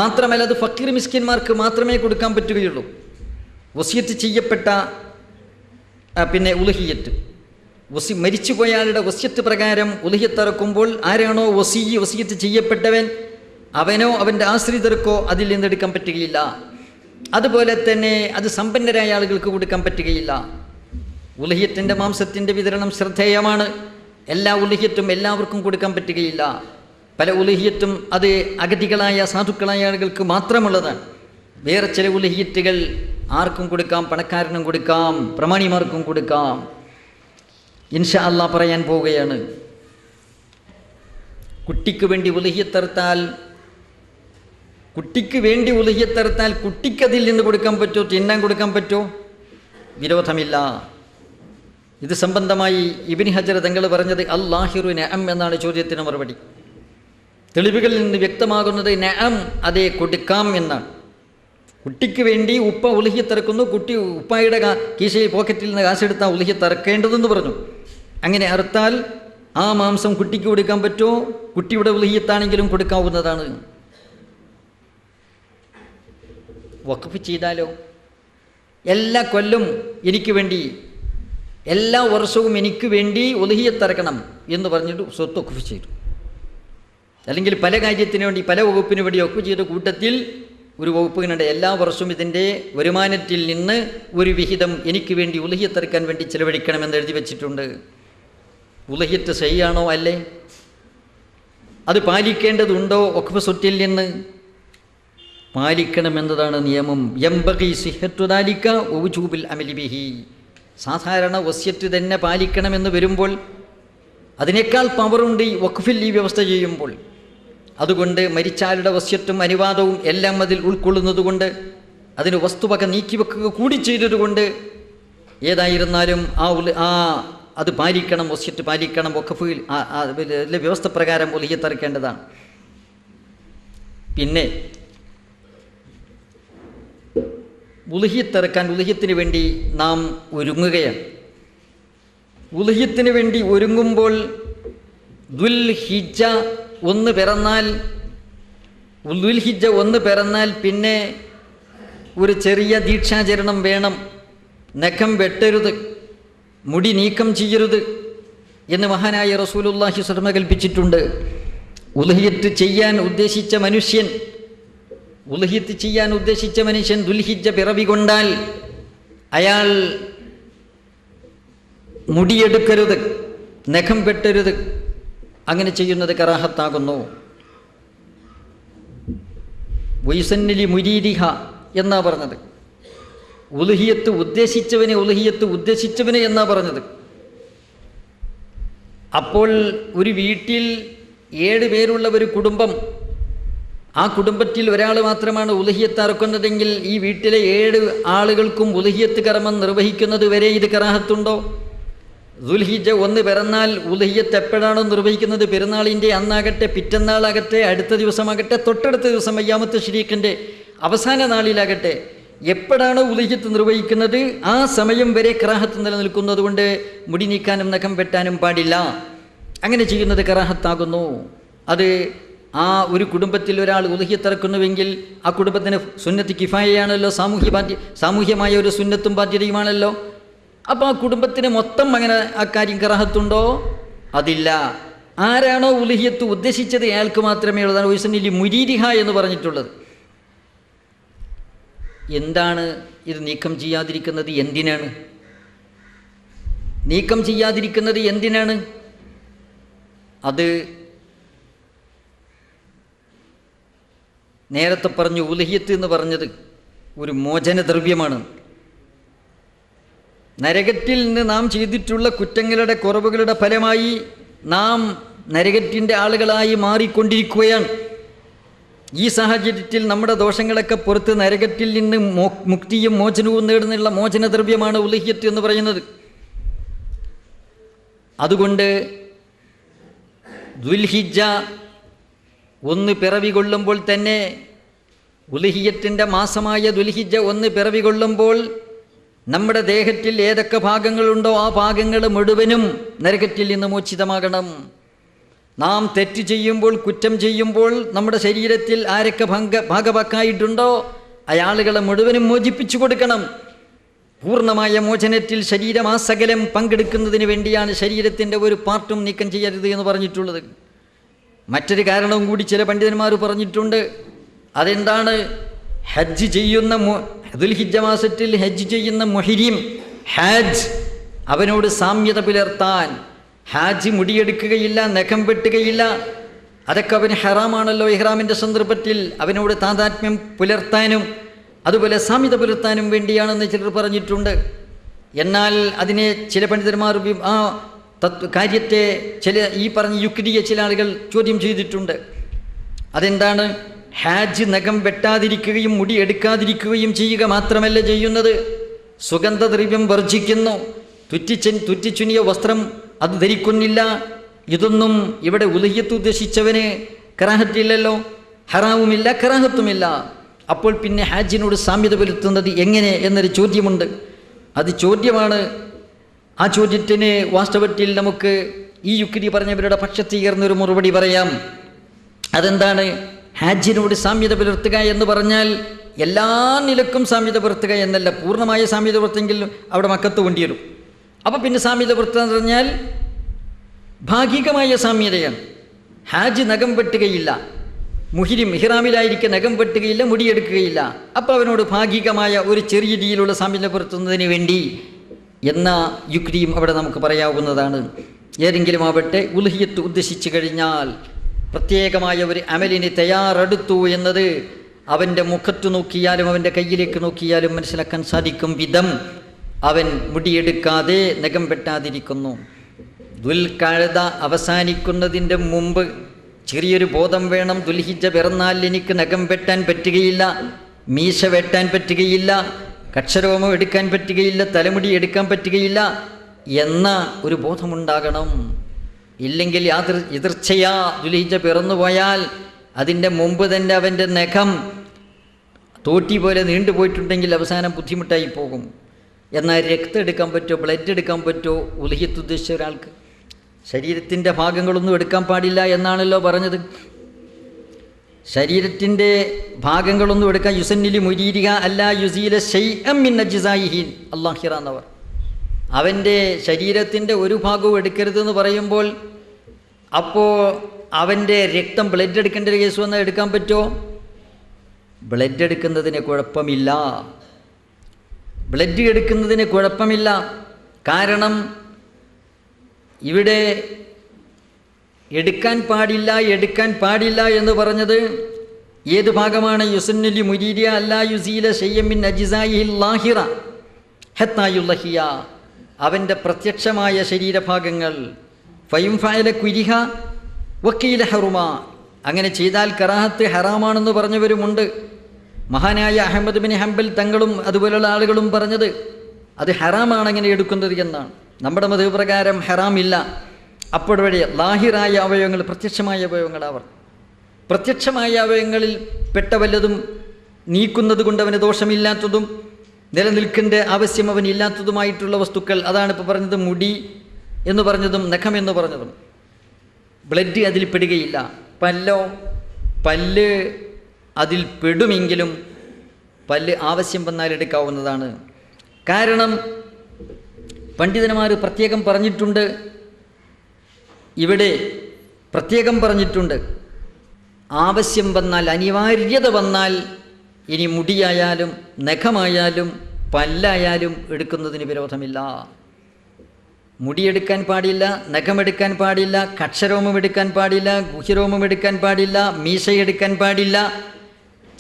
മാത്രമല്ല അത് ഫക്കീർ മിസ്കിന്മാർക്ക് മാത്രമേ കൊടുക്കാൻ പറ്റുകയുള്ളൂ. വസിയത്ത് ചെയ്യപ്പെട്ട പിന്നെ ഉളുഹിയത്ത്, മരിച്ചുപോയാളുടെ വസിയത്ത് പ്രകാരം ഉളുഹിയത്തിറക്കുമ്പോൾ ആരാണോ വസിയത്ത് ചെയ്യപ്പെട്ടവൻ, അവനോ അവൻ്റെ ആശ്രിതർക്കോ അതിൽ നിന്നെടുക്കാൻ പറ്റുകയില്ല. അതുപോലെ തന്നെ അത് സമ്പന്നരായ ആളുകൾക്ക് കൊടുക്കാൻ പറ്റുകയില്ല. ഉളുഹിയത്തിൻ്റെ മാംസത്തിൻ്റെ വിതരണം ശ്രദ്ധേയമാണ്. എല്ലാ ഉളുഹിയത്തും എല്ലാവർക്കും കൊടുക്കാൻ പറ്റുകയില്ല. പല ഉളുഹിയത്തും അത് അഗതികളായ സാധുക്കളായ ആളുകൾക്ക് മാത്രമുള്ളതാണ്. വേറെ ചില ഉളുഹിയത്തുകൾ ആർക്കും കൊടുക്കാം, പണക്കാരനും കൊടുക്കാം, പ്രമാണിമാർക്കും കൊടുക്കാം. ഇൻഷാ അല്ലാഹ് പറയാൻ പോവുകയാണ്. കുട്ടിക്ക് വേണ്ടി ഉളുഹിയത്തറുത്താൽ കുട്ടിക്കതിൽ നിന്ന് കൊടുക്കാൻ പറ്റുമോ, തിന്നാൻ കൊടുക്കാൻ പറ്റുമോ? വിരോധമില്ല. ഇത് സംബന്ധമായി ഇബ്നു ഹജർ തങ്ങൾ പറഞ്ഞത് അല്ലാഹിറു നഅം എന്നാണ് ചോദ്യത്തിന് മറുപടി. തെളിവുകളിൽ നിന്ന് വ്യക്തമാകുന്നത് നഅം, അതേ കൊടുക്കാം എന്നാണ്. കുട്ടിക്ക് വേണ്ടി ഉപ്പ ഉളുഹിയത്തിറക്കുന്നു, കുട്ടി ഉപ്പായുടെ കീശയിൽ പോക്കറ്റിൽ നിന്ന് കാശെടുത്താൽ ഉളുഹിയത്തിറക്കേണ്ടതെന്ന് പറഞ്ഞു. അങ്ങനെ അറുത്താൽ ആ മാംസം കുട്ടിക്ക് കൊടുക്കാൻ പറ്റുമോ? കുട്ടിയുടെ ഉളുഹിയത്താണെങ്കിലും കൊടുക്കാവുന്നതാണ്. വഖഫ് ചെയ്താലോ? എല്ലാ കൊല്ലം എനിക്ക് വേണ്ടി, എല്ലാ വർഷവും എനിക്ക് വേണ്ടി ഉളുഹിയത്തിറക്കണം എന്ന് പറഞ്ഞിട്ട് സ്വത്ത് വഖഫ് ചെയ്തു. അല്ലെങ്കിൽ പല കാര്യത്തിന് വേണ്ടി, പല വകുപ്പിന് വേണ്ടി വഖഫ് ചെയ്ത കൂട്ടത്തിൽ ഒരു വകുപ്പിനുണ്ട്, എല്ലാ വർഷവും ഇതിൻ്റെ വരുമാനത്തിൽ നിന്ന് ഒരു വിഹിതം എനിക്ക് വേണ്ടി ഉളുഹിയത്തിറക്കാൻ വേണ്ടി ചിലവഴിക്കണമെന്ന് എഴുതി വച്ചിട്ടുണ്ട്. ഉളുഹിയത്ത് ശരിയാണോ അല്ലേ? അത് പാലിക്കേണ്ടതുണ്ടോ? വഖഫ് സ്വത്തിൽ നിന്ന് പാലിക്കണമെന്നതാണ് നിയമം. യംബഗി സിഹ്ഹത്തു ദാലിക വവുജൂബുൽ അമലി ബിഹി. സാധാരണ വസിയത്ത് തന്നെ പാലിക്കണമെന്ന് വരുമ്പോൾ അതിനേക്കാൾ പവറുണ്ട് ഈ വഖഫിൽ ഈ വ്യവസ്ഥ ചെയ്യുമ്പോൾ. അതുകൊണ്ട് മരിച്ചാളുടെ വസിയത്തും അനുവാദവും എല്ലാം അതിൽ ഉൾക്കൊള്ളുന്നതുകൊണ്ട് അതിന് വസ്തുവക നീക്കിവെക്കുക കൂടി ചെയ്തതുകൊണ്ട് ഏതായിരുന്നാലും അത് പാലിക്കണം, വസിയത്ത് പാലിക്കണം, വഖഫിൽ വ്യവസ്ഥ പ്രകാരം ഉലഹിയത്ത് അറക്കേണ്ടതാണ്. പിന്നെ ഉലഹിയത്ത് അറക്കാൻ ഉലഹിയത്തിന് വേണ്ടി നാം ഒരുങ്ങുകയാണ്. ഉലഹിയത്തിന് വേണ്ടി ഒരുങ്ങുമ്പോൾ ദുൽഹിജ്ജ 1 പിറന്നാൽ പിന്നെ ഒരു ചെറിയ ദീക്ഷാചരണം വേണം. നഖം വെട്ടരുത്, മുടി നീക്കം ചെയ്യരുത് എന്ന് മഹാനായ റസൂലുള്ളാഹി സ്വല്ലല്ലാഹു അലൈഹി വസല്ലം കൽപ്പിച്ചിട്ടുണ്ട്. ഉലഹിയത്ത് ചെയ്യാൻ ഉദ്ദേശിച്ച മനുഷ്യൻ ദുൽഹിജ്ജ പിറവി കൊണ്ടാൽ അയാൾ മുടിയെടുക്കരുത്, നഖം വെട്ടരുത്. അങ്ങനെ ചെയ്യുന്നത് കറാഹത്താകുന്നു. വയുസന്നിലി മുരീരിഹ എന്നാ പറഞ്ഞത്. ഉലഹിയത്ത് ഉദ്ദേശിച്ചവനെ എന്നാ പറഞ്ഞത്. അപ്പോൾ ഒരു വീട്ടിൽ 7 പേരുള്ള ഒരു കുടുംബം, ആ കുടുംബത്തിൽ ഒരാൾ മാത്രമാണ് ഉലഹിയത്ത് അറക്കുന്നതെങ്കിൽ ഈ വീട്ടിലെ 7 ആളുകൾക്കും ഉലഹിയത്ത് കർമ്മം നിർവഹിക്കുന്നത് വരെ ഇത് കറാഹത്തുണ്ടോ? ദുൽഹിജ്ജ 1 പിറന്നാൽ ഉലഹിയത്ത് എപ്പോഴാണോ നിർവഹിക്കുന്നത്, പെരുന്നാളിൻ്റെ അന്നാകട്ടെ, പിറ്റന്നാളാകട്ടെ, അടുത്ത ദിവസമാകട്ടെ, തൊട്ടടുത്ത ദിവസം അയ്യാമത്ത് ശരീഖിൻ്റെ അവസാന നാളിലാകട്ടെ, എപ്പോഴാണോ ഉലഹിയത്ത് നിർവഹിക്കുന്നത് ആ സമയം വരെ കറാഹത്ത് നിലനിൽക്കുന്നത് കൊണ്ട് മുടി നീക്കാനും നഖം വെട്ടാനും പാടില്ല. അങ്ങനെ ചെയ്യുന്നത് കറാഹത്താകുന്നു. അത് ആ ഒരു കുടുംബത്തിൽ ഒരാൾ ഉലഹിയത്ത് ഇറക്കുന്നുവെങ്കിൽ ആ കുടുംബത്തിന് സുന്നത്ത് കിഫായയാണല്ലോ, സാമൂഹ്യമായ ഒരു സുന്നത്തും ബാധ്യതയുമാണല്ലോ. അപ്പോൾ ആ കുടുംബത്തിന് മൊത്തം അങ്ങനെ ആ കാര്യം കറാഹത്തുണ്ടോ? അതില്ല. ആരാണോ ഉലഹിയത്ത് ഉദ്ദേശിച്ചത് അയാൾക്ക് മാത്രമേ ഉള്ളതാണ് വയസ്സനിൽ മുരീരിഹ എന്ന് പറഞ്ഞിട്ടുള്ളത്. എന്താണ് ഇത് നീക്കം ചെയ്യാതിരിക്കുന്നത്? എന്തിനാണ്? അത് നേരത്തെ പറഞ്ഞു, ഉലഹിയത്ത് എന്ന് പറഞ്ഞത് ഒരു മോചനദ്രവ്യമാണ്. നരകത്തിൽ നിന്ന് നാം ചെയ്തിട്ടുള്ള കുറ്റങ്ങളുടെ കുറവുകളുടെ ഫലമായി നാം നരകത്തിൻ്റെ ആളുകളായി മാറിക്കൊണ്ടിരിക്കുകയാണ്. ഈ സാഹചര്യത്തിൽ നമ്മുടെ ദോഷങ്ങളൊക്കെ പുറത്ത് നരകത്തിൽ നിന്ന് മുക്തിയും മോചനവും നേടുന്നുള്ള മോചനദ്രവ്യമാണ് ഉലഹിയത്ത് എന്ന് പറയുന്നത്. അതുകൊണ്ട് ദുൽഹിജ്ജ 1 പിറവി കൊള്ളുമ്പോൾ തന്നെ, ഉലഹിയത്തിൻ്റെ മാസമായ ദുൽഹിജ്ജ 1 പിറവി കൊള്ളുമ്പോൾ നമ്മുടെ ദേഹത്തിൽ ഏതൊക്കെ ഭാഗങ്ങളുണ്ടോ ആ ഭാഗങ്ങൾ മുഴുവനും നരകത്തിൽ നിന്ന് മോചിതമാകണം. നാം തെറ്റ് ചെയ്യുമ്പോൾ, കുറ്റം ചെയ്യുമ്പോൾ നമ്മുടെ ശരീരത്തിൽ ആരൊക്കെ ഭാഗവാക്കായിട്ടുണ്ടോ അയാളുകളെ മുഴുവനും മോചിപ്പിച്ചു കൊടുക്കണം. പൂർണ്ണമായ മോചനത്തിൽ ശരീരമാസകലം പങ്കെടുക്കുന്നതിന് വേണ്ടിയാണ് ശരീരത്തിൻ്റെ ഒരു പാർട്ടും നീക്കം ചെയ്യരുത് എന്ന് പറഞ്ഞിട്ടുള്ളത്. മറ്റൊരു കാരണവും കൂടി ചില പണ്ഡിതന്മാർ പറഞ്ഞിട്ടുണ്ട്. അതെന്താണ്? ഹജ്ജ് ചെയ്യുന്ന ദുൽഹിജ്ജ മാസത്തിൽ ഹജ്ജ് ചെയ്യുന്ന മുഹ്രിം, ഹാജ്, അവനോട് സാമ്യത പുലർത്താൻ. ഹാജ് മുടിയെടുക്കുകയില്ല, നഖം വെട്ടുകയില്ല, അതൊക്കെ അവന് ഹറാമാണല്ലോ. ഇഹ്റാമിൻ്റെ സന്ദർഭത്തിൽ അവനോട് താതാത്മ്യം പുലർത്താനും അതുപോലെ സാമ്യത പുലർത്താനും വേണ്ടിയാണെന്ന് ചിലർ പറഞ്ഞിട്ടുണ്ട്. എന്നാൽ അതിനെ ചില പണ്ഡിതന്മാർ ആ കാര്യത്തെ ഈ പറഞ്ഞ യുക്തിയെ ചില ആളുകൾ ചോദ്യം ചെയ്തിട്ടുണ്ട്. അതെന്താണ്? ഹാജ് നഖം വെട്ടാതിരിക്കുകയും മുടി എടുക്കാതിരിക്കുകയും ചെയ്യുക മാത്രമല്ല ചെയ്യുന്നത്, സുഗന്ധദ്രവ്യം വർജിക്കുന്നു, തുറ്റിച്ചുനിയ വസ്ത്രം അത് ധരിക്കുന്നില്ല. ഇതൊന്നും ഇവിടെ ഉലഹിയത്ത് ഉദ്ദേശിച്ചവന് കറാഹത്തില്ലല്ലോ, ഹറാമുമില്ല, കറാഹത്തുമില്ല. അപ്പോൾ പിന്നെ ഹാജിനോട് സാമ്യത പുലർത്തുന്നത് എങ്ങനെ എന്നൊരു ചോദ്യമുണ്ട്. അത് ചോദ്യമാണ്. ആ ചോദ്യത്തിന് വാസ്തവത്തിൽ നമുക്ക് ഈ യുക്തി പറഞ്ഞവരുടെ പക്ഷത്ത് ചേർന്നൊരു മറുപടി പറയാം. അതെന്താണ്? ഹാജിനോട് സാമ്യത പുലർത്തുക എന്ന് പറഞ്ഞാൽ എല്ലാ നിലക്കും സാമ്യത പുലർത്തുക എന്നല്ല. പൂർണ്ണമായ സാമ്യത പുലർത്തെങ്കിൽ അവിടെ മക്കത്ത് കൊണ്ടിരും. അപ്പോൾ പിന്നെ സാമ്യത പുലർത്തുക എന്ന് പറഞ്ഞാൽ ഭാഗികമായ സാമ്യതയാണ്. ഹാജ് നഖം വെട്ടുകയില്ല, മുഹ്രിം ഇഹ്റാമിലായിരിക്കെ നഖം വെട്ടുകയില്ല, മുടിയെടുക്കുകയില്ല. അപ്പോൾ അവനോട് ഭാഗികമായ ഒരു ചെറിയ രീതിയിലുള്ള സാമ്യത പുലർത്തുന്നതിന് വേണ്ടി എന്ന യുക്തിയും അവിടെ നമുക്ക് പറയാവുന്നതാണ്. ഏതെങ്കിലും ആവട്ടെ, ഉൽഹിയത്ത് ഉദ്ദേശിച്ചു കഴിഞ്ഞാൽ പ്രത്യേകമായ ഒരു അമലിന് തയ്യാറെടുത്തു എന്നത് അവൻ്റെ മുഖത്ത് നോക്കിയാലും അവൻ്റെ കയ്യിലേക്ക് നോക്കിയാലും മനസ്സിലാക്കാൻ സാധിക്കും വിധം അവൻ മുടിയെടുക്കാതെ നഖം വെട്ടാതിരിക്കുന്നു. ദുൽഖഅദ അവസാനിക്കുന്നതിൻ്റെ മുമ്പ് ചെറിയൊരു ബോധം വേണം. ദുൽഹിജ്ജ പിറന്നാൽ എനിക്ക് നഖം വെട്ടാൻ പറ്റുകയില്ല, മീശ വെട്ടാൻ പറ്റുകയില്ല, കക്ഷരോമം എടുക്കാൻ പറ്റുകയില്ല, തലമുടി എടുക്കാൻ പറ്റുകയില്ല എന്ന ഒരു ബോധമുണ്ടാകണം. ഇല്ലെങ്കിൽ എതിർച്ചയാ ദുൽഹിജ്ജ പിറന്നുപോയാൽ അതിൻ്റെ മുമ്പ് തന്നെ അവൻ്റെ നഖം തോട്ടി പോലെ നീണ്ടുപോയിട്ടുണ്ടെങ്കിൽ അവസാനം ബുദ്ധിമുട്ടായി പോകും. എന്നാൽ രക്തം എടുക്കാൻ പറ്റുമോ, ബ്ലഡ് എടുക്കാൻ പറ്റുമോ ഉൽഹിയ്യത്ത് ഉദ്ദേശിച്ച ഒരാൾക്ക്? ശരീരത്തിൻ്റെ ഭാഗങ്ങളൊന്നും എടുക്കാൻ പാടില്ല എന്നാണല്ലോ പറഞ്ഞത്. ശരീരത്തിൻ്റെ ഭാഗങ്ങളൊന്നും എടുക്കാൻ യുസന്നിലി മുരീരിക അല്ല യുസീല ശൈഅം മിൻ അജ്സായിഹി അല്ലാഹിറ എന്നവർ. അവൻ്റെ ശരീരത്തിൻ്റെ ഒരു ഭാഗവും എടുക്കരുതെന്ന് പറയുമ്പോൾ അപ്പോൾ അവൻ്റെ രക്തം ബ്ലഡ് എടുക്കേണ്ട ഒരു കേസ് വന്നാൽ എടുക്കാൻ പറ്റുമോ? ബ്ലഡ് എടുക്കുന്നതിന് കുഴപ്പമില്ല, ബ്ലഡ് എടുക്കുന്നതിന് കുഴപ്പമില്ല. കാരണം ഇവിടെ എടുക്കാൻ പാടില്ല എന്ന് പറഞ്ഞത് ഏത് ഭാഗമാണ്? യുസന്നിലി മുരീരിയ അല്ലാ യുസീല ശൈഅം മിൻ അജ്സായിഹി ലാഹിറ ഹത്താ യുളഹിയ, അവൻ്റെ പ്രത്യക്ഷമായ ശരീരഭാഗങ്ങൾ. ഫയും ഫഅല കുരിഹ വക്കീല ഹറുമ, അങ്ങനെ ചെയ്താൽ കറാഹത്ത് ഹറാമാണെന്ന് പറഞ്ഞവരുമുണ്ട്. മഹാനായ അഹ്മദ് ബിൻ ഹംബൽ തങ്ങളും അതുപോലുള്ള ആളുകളും പറഞ്ഞത് അത് ഹറാമാണ് അങ്ങനെ എടുക്കുന്നത് എന്നാണ്. നമ്മുടെ മതം പ്രകാരം ഹറാമില്ല. അപ്പോഴവഴി ലാഹിറായ അവയവങ്ങൾ, പ്രത്യക്ഷമായ അവയവങ്ങൾ, അവർ പ്രത്യക്ഷമായ അവയവങ്ങളിൽ പെട്ട വല്ലതും നീക്കുന്നത് കൊണ്ട് അവന് ദോഷമില്ലാത്തതും നിലനിൽക്കേണ്ട ആവശ്യം അവനില്ലാത്തതുമായിട്ടുള്ള വസ്തുക്കൾ, അതാണ് ഇപ്പോൾ പറഞ്ഞത്. മുടി എന്ന് പറഞ്ഞതും നഖം എന്ന് പറഞ്ഞതും ബ്ലഡ് അതിൽ പെടുകയില്ല. പല്ല് അതിൽ പെടുമെങ്കിലും പല്ല് ആവശ്യം വന്നാൽ എടുക്കാവുന്നതാണ്. കാരണം പണ്ഡിതന്മാർ പ്രത്യേകം പറഞ്ഞിട്ടുണ്ട്, ഇവിടെ പ്രത്യേകം പറഞ്ഞിട്ടുണ്ട്, ആവശ്യം വന്നാൽ, അനിവാര്യത വന്നാൽ, ഇനി മുടിയായാലും നഖമായാലും പല്ലായാലും എടുക്കുന്നതിന് വിരോധമില്ല. മുടിയെടുക്കാൻ പാടില്ല, നഖമെടുക്കാൻ പാടില്ല, കക്ഷരോമം എടുക്കാൻ പാടില്ല, ഗുഹ്യരോമം എടുക്കാൻ പാടില്ല, മീശയെടുക്കാൻ പാടില്ല,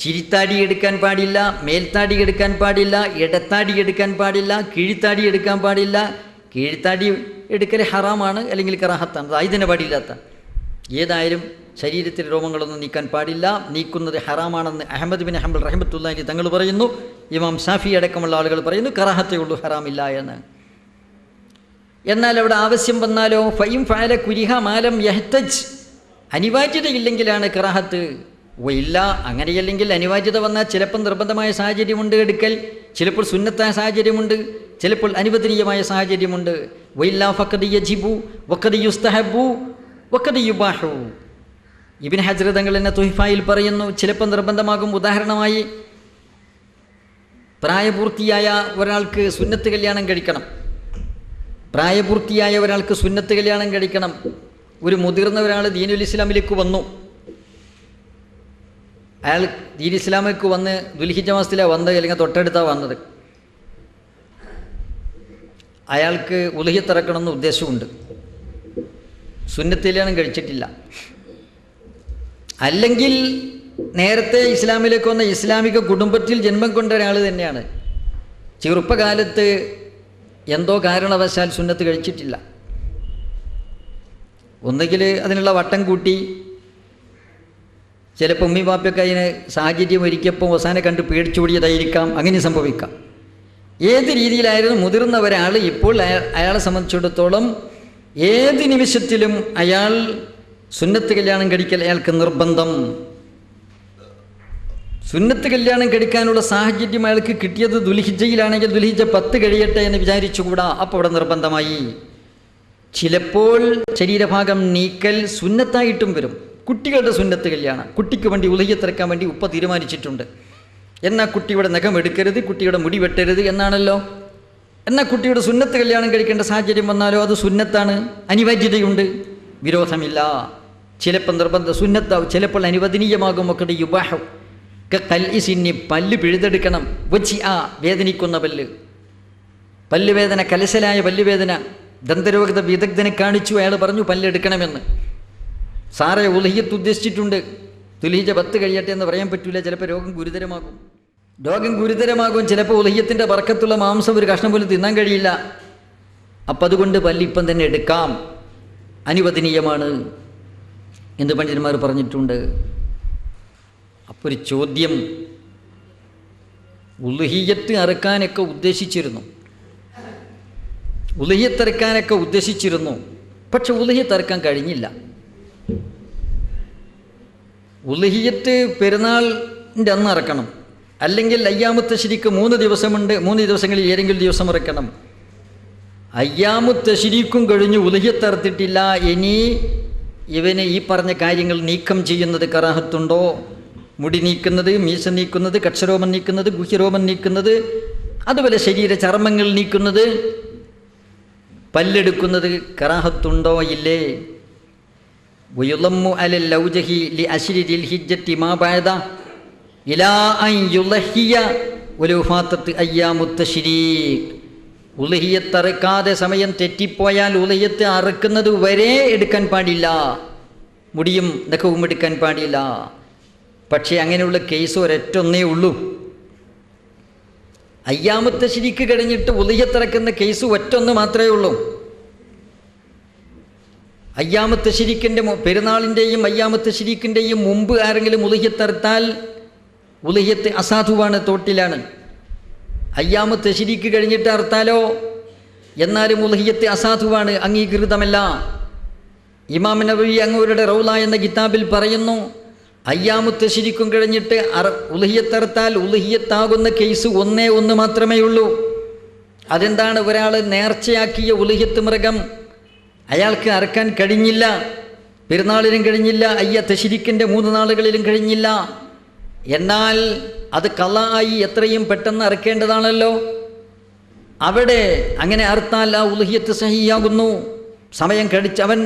ചിരിത്താടി എടുക്കാൻ പാടില്ല, മേൽത്താടി എടുക്കാൻ പാടില്ല, ഇടത്താടി എടുക്കാൻ പാടില്ല, കീഴ്ത്താടി എടുക്കാൻ പാടില്ല. കീഴ്ത്താടി എടുക്കൽ ഹറാമാണ്, അല്ലെങ്കിൽ കറാഹത്താണ്, ആയുധന പാടില്ലാത്ത. ഏതായാലും ശരീരത്തിലെ രോമങ്ങളൊന്നും നീക്കാൻ പാടില്ല, നീക്കുന്നത് ഹറാമാണെന്ന് അഹ്മദ് ബിൻ ഹംബൽ റഹിമത്തുള്ളാഹി തങ്ങൾ പറയുന്നു. ഇമാം ഷാഫി അടക്കമുള്ള ആളുകൾ പറയുന്നു കറാഹത്തേ ഉള്ളൂ, ഹറാമില്ല എന്ന്. എന്നാൽ അവിടെ ആവശ്യം വന്നാലോ, ഫൈം ഫഅല കുരിഹ മാലം യഹ്തജ്, അനിവാര്യതയില്ലെങ്കിലാണ് കറാഹത്ത്. ഇല്ല, അങ്ങനെയല്ലെങ്കിൽ അനിവാര്യത വന്നാൽ ചിലപ്പോൾ നിർബന്ധമായ സാഹചര്യമുണ്ട് എടുക്കൽ, ചിലപ്പോൾ സുന്നത്തായ സാഹചര്യമുണ്ട്, ചിലപ്പോൾ അനുവദനീയമായ സാഹചര്യമുണ്ട്. വഇല്ല ഫഖദ് യജിബു വഖദ് യുസ്തഹബു വഖദ് യുബാഹു. ഇബ്നു ഹജർ തങ്ങൾ എന്ന തുഹ്ഫയിൽ പറയുന്നു, ചിലപ്പോൾ നിർബന്ധമാകും. ഉദാഹരണമായി പ്രായപൂർത്തിയായ ഒരാൾക്ക് സുന്നത്ത് കല്യാണം കഴിക്കണം. പ്രായപൂർത്തിയായ ഒരാൾക്ക് സുന്നത്ത് കല്യാണം കഴിക്കണം. ഒരു മുതിർന്ന ഒരാൾ ദീനുൽ ഇസ്ലാമിലേക്ക് വന്നു. അയാൾ ദീൻ ഇസ്ലാമിലേക്ക് വന്ന് ദുൽഹിജ്ജ മാസത്തിലാണ് വന്നത്, അല്ലെങ്കിൽ തൊട്ടടുത്താണ് വന്നത്. അയാൾക്ക് ഉളുഹിയ്യത്ത് ഇറക്കണമെന്ന് ഉദ്ദേശമുണ്ട്, സുന്നത്ത് കല്യാണം കഴിച്ചിട്ടില്ല. അല്ലെങ്കിൽ നേരത്തെ ഇസ്ലാമിലേക്ക് വന്ന ഇസ്ലാമിക കുടുംബത്തിൽ ജന്മം കൊണ്ട ഒരാൾ തന്നെയാണ്. ചെറുപ്പകാലത്ത് എന്തോ കാരണവശാൽ സുന്നത്ത് കഴിച്ചിട്ടില്ല. ഒന്നുകിൽ അതിനുള്ള വട്ടം കൂട്ടി, ചിലപ്പോൾ ഉമ്മി ബാപ്പയൊക്കെ അതിന് സാഹചര്യം ഒരുക്കിയപ്പോൾ അവസാനം കണ്ട് പേടിച്ചോടിയതായിരിക്കാം, അങ്ങനെ സംഭവിക്കാം. ഏത് രീതിയിലായിരുന്നു മുതിർന്ന ഒരാൾ ഇപ്പോൾ അയാളെ സംബന്ധിച്ചിടത്തോളം ഏത് നിമിഷത്തിലും അയാൾ സുന്നത്ത് കല്യാണം കഴിക്കൽ അയാൾക്ക് നിർബന്ധം. സുന്നത്ത് കല്യാണം കഴിക്കാനുള്ള സാഹചര്യം അയാൾക്ക് കിട്ടിയത് ദുൽഹിജ്ജയിലാണെങ്കിൽ ദുൽഹിജ്ജ 10 കഴിയട്ടെ എന്ന് വിചാരിച്ചുകൂടാ, അപ്പോൾ അവിടെ നിർബന്ധമായി. ചിലപ്പോൾ ശരീരഭാഗം നീക്കൽ സുന്നത്തായിട്ടും വരും. കുട്ടികളുടെ സുന്നത്ത് കല്യാണം, കുട്ടിക്ക് വേണ്ടി ഉളുഹിയ്യത്ത് ഇറക്കാൻ വേണ്ടി ഉപ്പ തീരുമാനിച്ചിട്ടുണ്ട്. എന്നാൽ കുട്ടിയുടെ നഖം എടുക്കരുത്, കുട്ടിയുടെ മുടി വെട്ടരുത് എന്നാണല്ലോ. എന്നാൽ കുട്ടിയുടെ സുന്നത്ത് കല്യാണം കഴിക്കേണ്ട സാഹചര്യം വന്നാലോ അത് സുന്നത്താണ്, അനിവാര്യതയുണ്ട്, വിരോധമില്ല. ചിലപ്പോൾ നിർബന്ധ സുന്നത്താവും, ചിലപ്പോൾ അനുവദനീയമാകും. ഒക്കെ യുബാഹു കൽഇസിന്നി, പല്ല് പിഴുതെടുക്കണം. വേദനിക്കുന്ന പല്ല് വേദന, കലശലായ പല്ലുവേദന. ദന്തരോഗ വിദഗ്ധനെ കാണിച്ചു, അയാൾ പറഞ്ഞു പല്ലെടുക്കണമെന്ന്. സാറേ ഉളുഹിയ്യത്ത് ഉദ്ദേശിച്ചിട്ടുണ്ട്, ദുൽഹിജ്ജ 10 കഴിയട്ടെ എന്ന് പറയാൻ പറ്റില്ല, ചിലപ്പോൾ രോഗം ഗുരുതരമാകും. ചിലപ്പോൾ ഉളുഹിയ്യത്തിൻ്റെ ബർക്കത്തുള്ള മാംസം ഒരു കഷ്ണം പോലും തിന്നാൻ കഴിയില്ല. അപ്പം അതുകൊണ്ട് പല്ലിപ്പം തന്നെ എടുക്കാം, അനുവദനീയമാണ് എന്ന് പണ്ഡിതന്മാർ പറഞ്ഞിട്ടുണ്ട്. അപ്പോൾ ഒരു ചോദ്യം, ഉളുഹിയ്യത്ത് അറുക്കാനൊക്കെ ഉദ്ദേശിച്ചിരുന്നു. പക്ഷെ ഉളുഹിയ്യത്ത് അറുക്കാൻ കഴിഞ്ഞില്ല. ഉളുഹിയ്യത്ത് പെരുന്നാളിൻ്റെ അന്ന് അറക്കണം, അല്ലെങ്കിൽ അയ്യാമുത്ത് തശ്രീക്ക് 3 ദിവസമുണ്ട്, 3 ദിവസങ്ങളിൽ ഏതെങ്കിലും ദിവസം ഇറക്കണം. അയ്യാമുത്ത് തശ്രീക്കും കഴിഞ്ഞ് ഉളുഹിയ്യത്ത് അറുത്തിട്ടില്ല. ഇനി ഇവന് ഈ പറഞ്ഞ കാര്യങ്ങൾ നീക്കം ചെയ്യുന്നത് കറാഹത്തുണ്ടോ? മുടി നീക്കുന്നത്, മീശ നീക്കുന്നത്, കക്ഷരോമം നീക്കുന്നത്, ഗുഹ്യരോമം നീക്കുന്നത്, അതുപോലെ ശരീര ചർമ്മങ്ങൾ നീക്കുന്നത്, പല്ലെടുക്കുന്നത് കറാഹത്തുണ്ടോ? ഇല്ലേ? വയുളമ്മു അലൽ ലൗജഹി ലി അശ്രി ദിൽ ഹിജ്ജത്തി മാ ബഅദ ഇലാ അൻ യുളഹിയ വലൗ ഫാതത് അയ്യാമുത് തശ്രീക്. ഉളുഹിയ്യത്ത് അറുക്കാതെ സമയം തെറ്റിപ്പോയാൽ ഉളുഹിയ്യത്ത് അറുക്കുന്നത് വരെ എടുക്കാൻ പാടില്ല, മുടിയും നഖവും എടുക്കാൻ പാടില്ല. പക്ഷേ അങ്ങനെയുള്ള കേസ് ഒരൊറ്റൊന്നേ ഉള്ളൂ. അയ്യാമുത്ത് തശ്രീക്ക് കഴിഞ്ഞിട്ട് ഉളുഹിയ്യത്ത് അറുക്കുന്ന കേസ് ഒറ്റൊന്ന് മാത്രമേ ഉള്ളൂ. അയ്യാമുത്ത് തശ്രീക്കിൻ്റെ പെരുന്നാളിൻ്റെയും അയ്യാമുത്ത് തശ്രീക്കിൻ്റെയും മുമ്പ് ആരെങ്കിലും ഉളുഹിയ്യത്ത് അറുത്താൽ ഉളുഹിയ്യത്ത് അസാധുവാണ്, തോട്ടിലാണ്. അയ്യാമുത്ത് തശ്രീക്ക് കഴിഞ്ഞിട്ട് അറുത്താലോ എന്നാലും ഉളുഹിയ്യത്ത് അസാധുവാണ്, അംഗീകൃതമല്ല. ഇമാം നബവി അങ്ങവരുടെ റൗള എന്ന കിതാബിൽ പറയുന്നു, അയ്യാമുത്ത് തശ്രീക്കും കഴിഞ്ഞിട്ട് ഉളുഹിയ്യത്ത് അറുത്താൽ ഉളുഹിയ്യത്താകുന്ന കേസ് ഒന്നേ ഒന്ന് മാത്രമേ ഉള്ളൂ. അതെന്താണ്? ഒരാൾ നേർച്ചയാക്കിയ ഉളുഹിയ്യത്ത് മൃഗം അയാൾക്ക് അറുക്കാൻ കഴിഞ്ഞില്ല, പെരുന്നാളിലും കഴിഞ്ഞില്ല, തശ്രീക്കിൻ്റെ 3 നാളുകളിലും കഴിഞ്ഞില്ല. എന്നാൽ അത് ഖളായി എത്രയും പെട്ടെന്ന് അറുക്കേണ്ടതാണല്ലോ. അവിടെ അങ്ങനെ അറുത്താൽ ആ ഉളുഹിയ്യത്ത് സഹിയാകുന്നു. സമയം അവൻ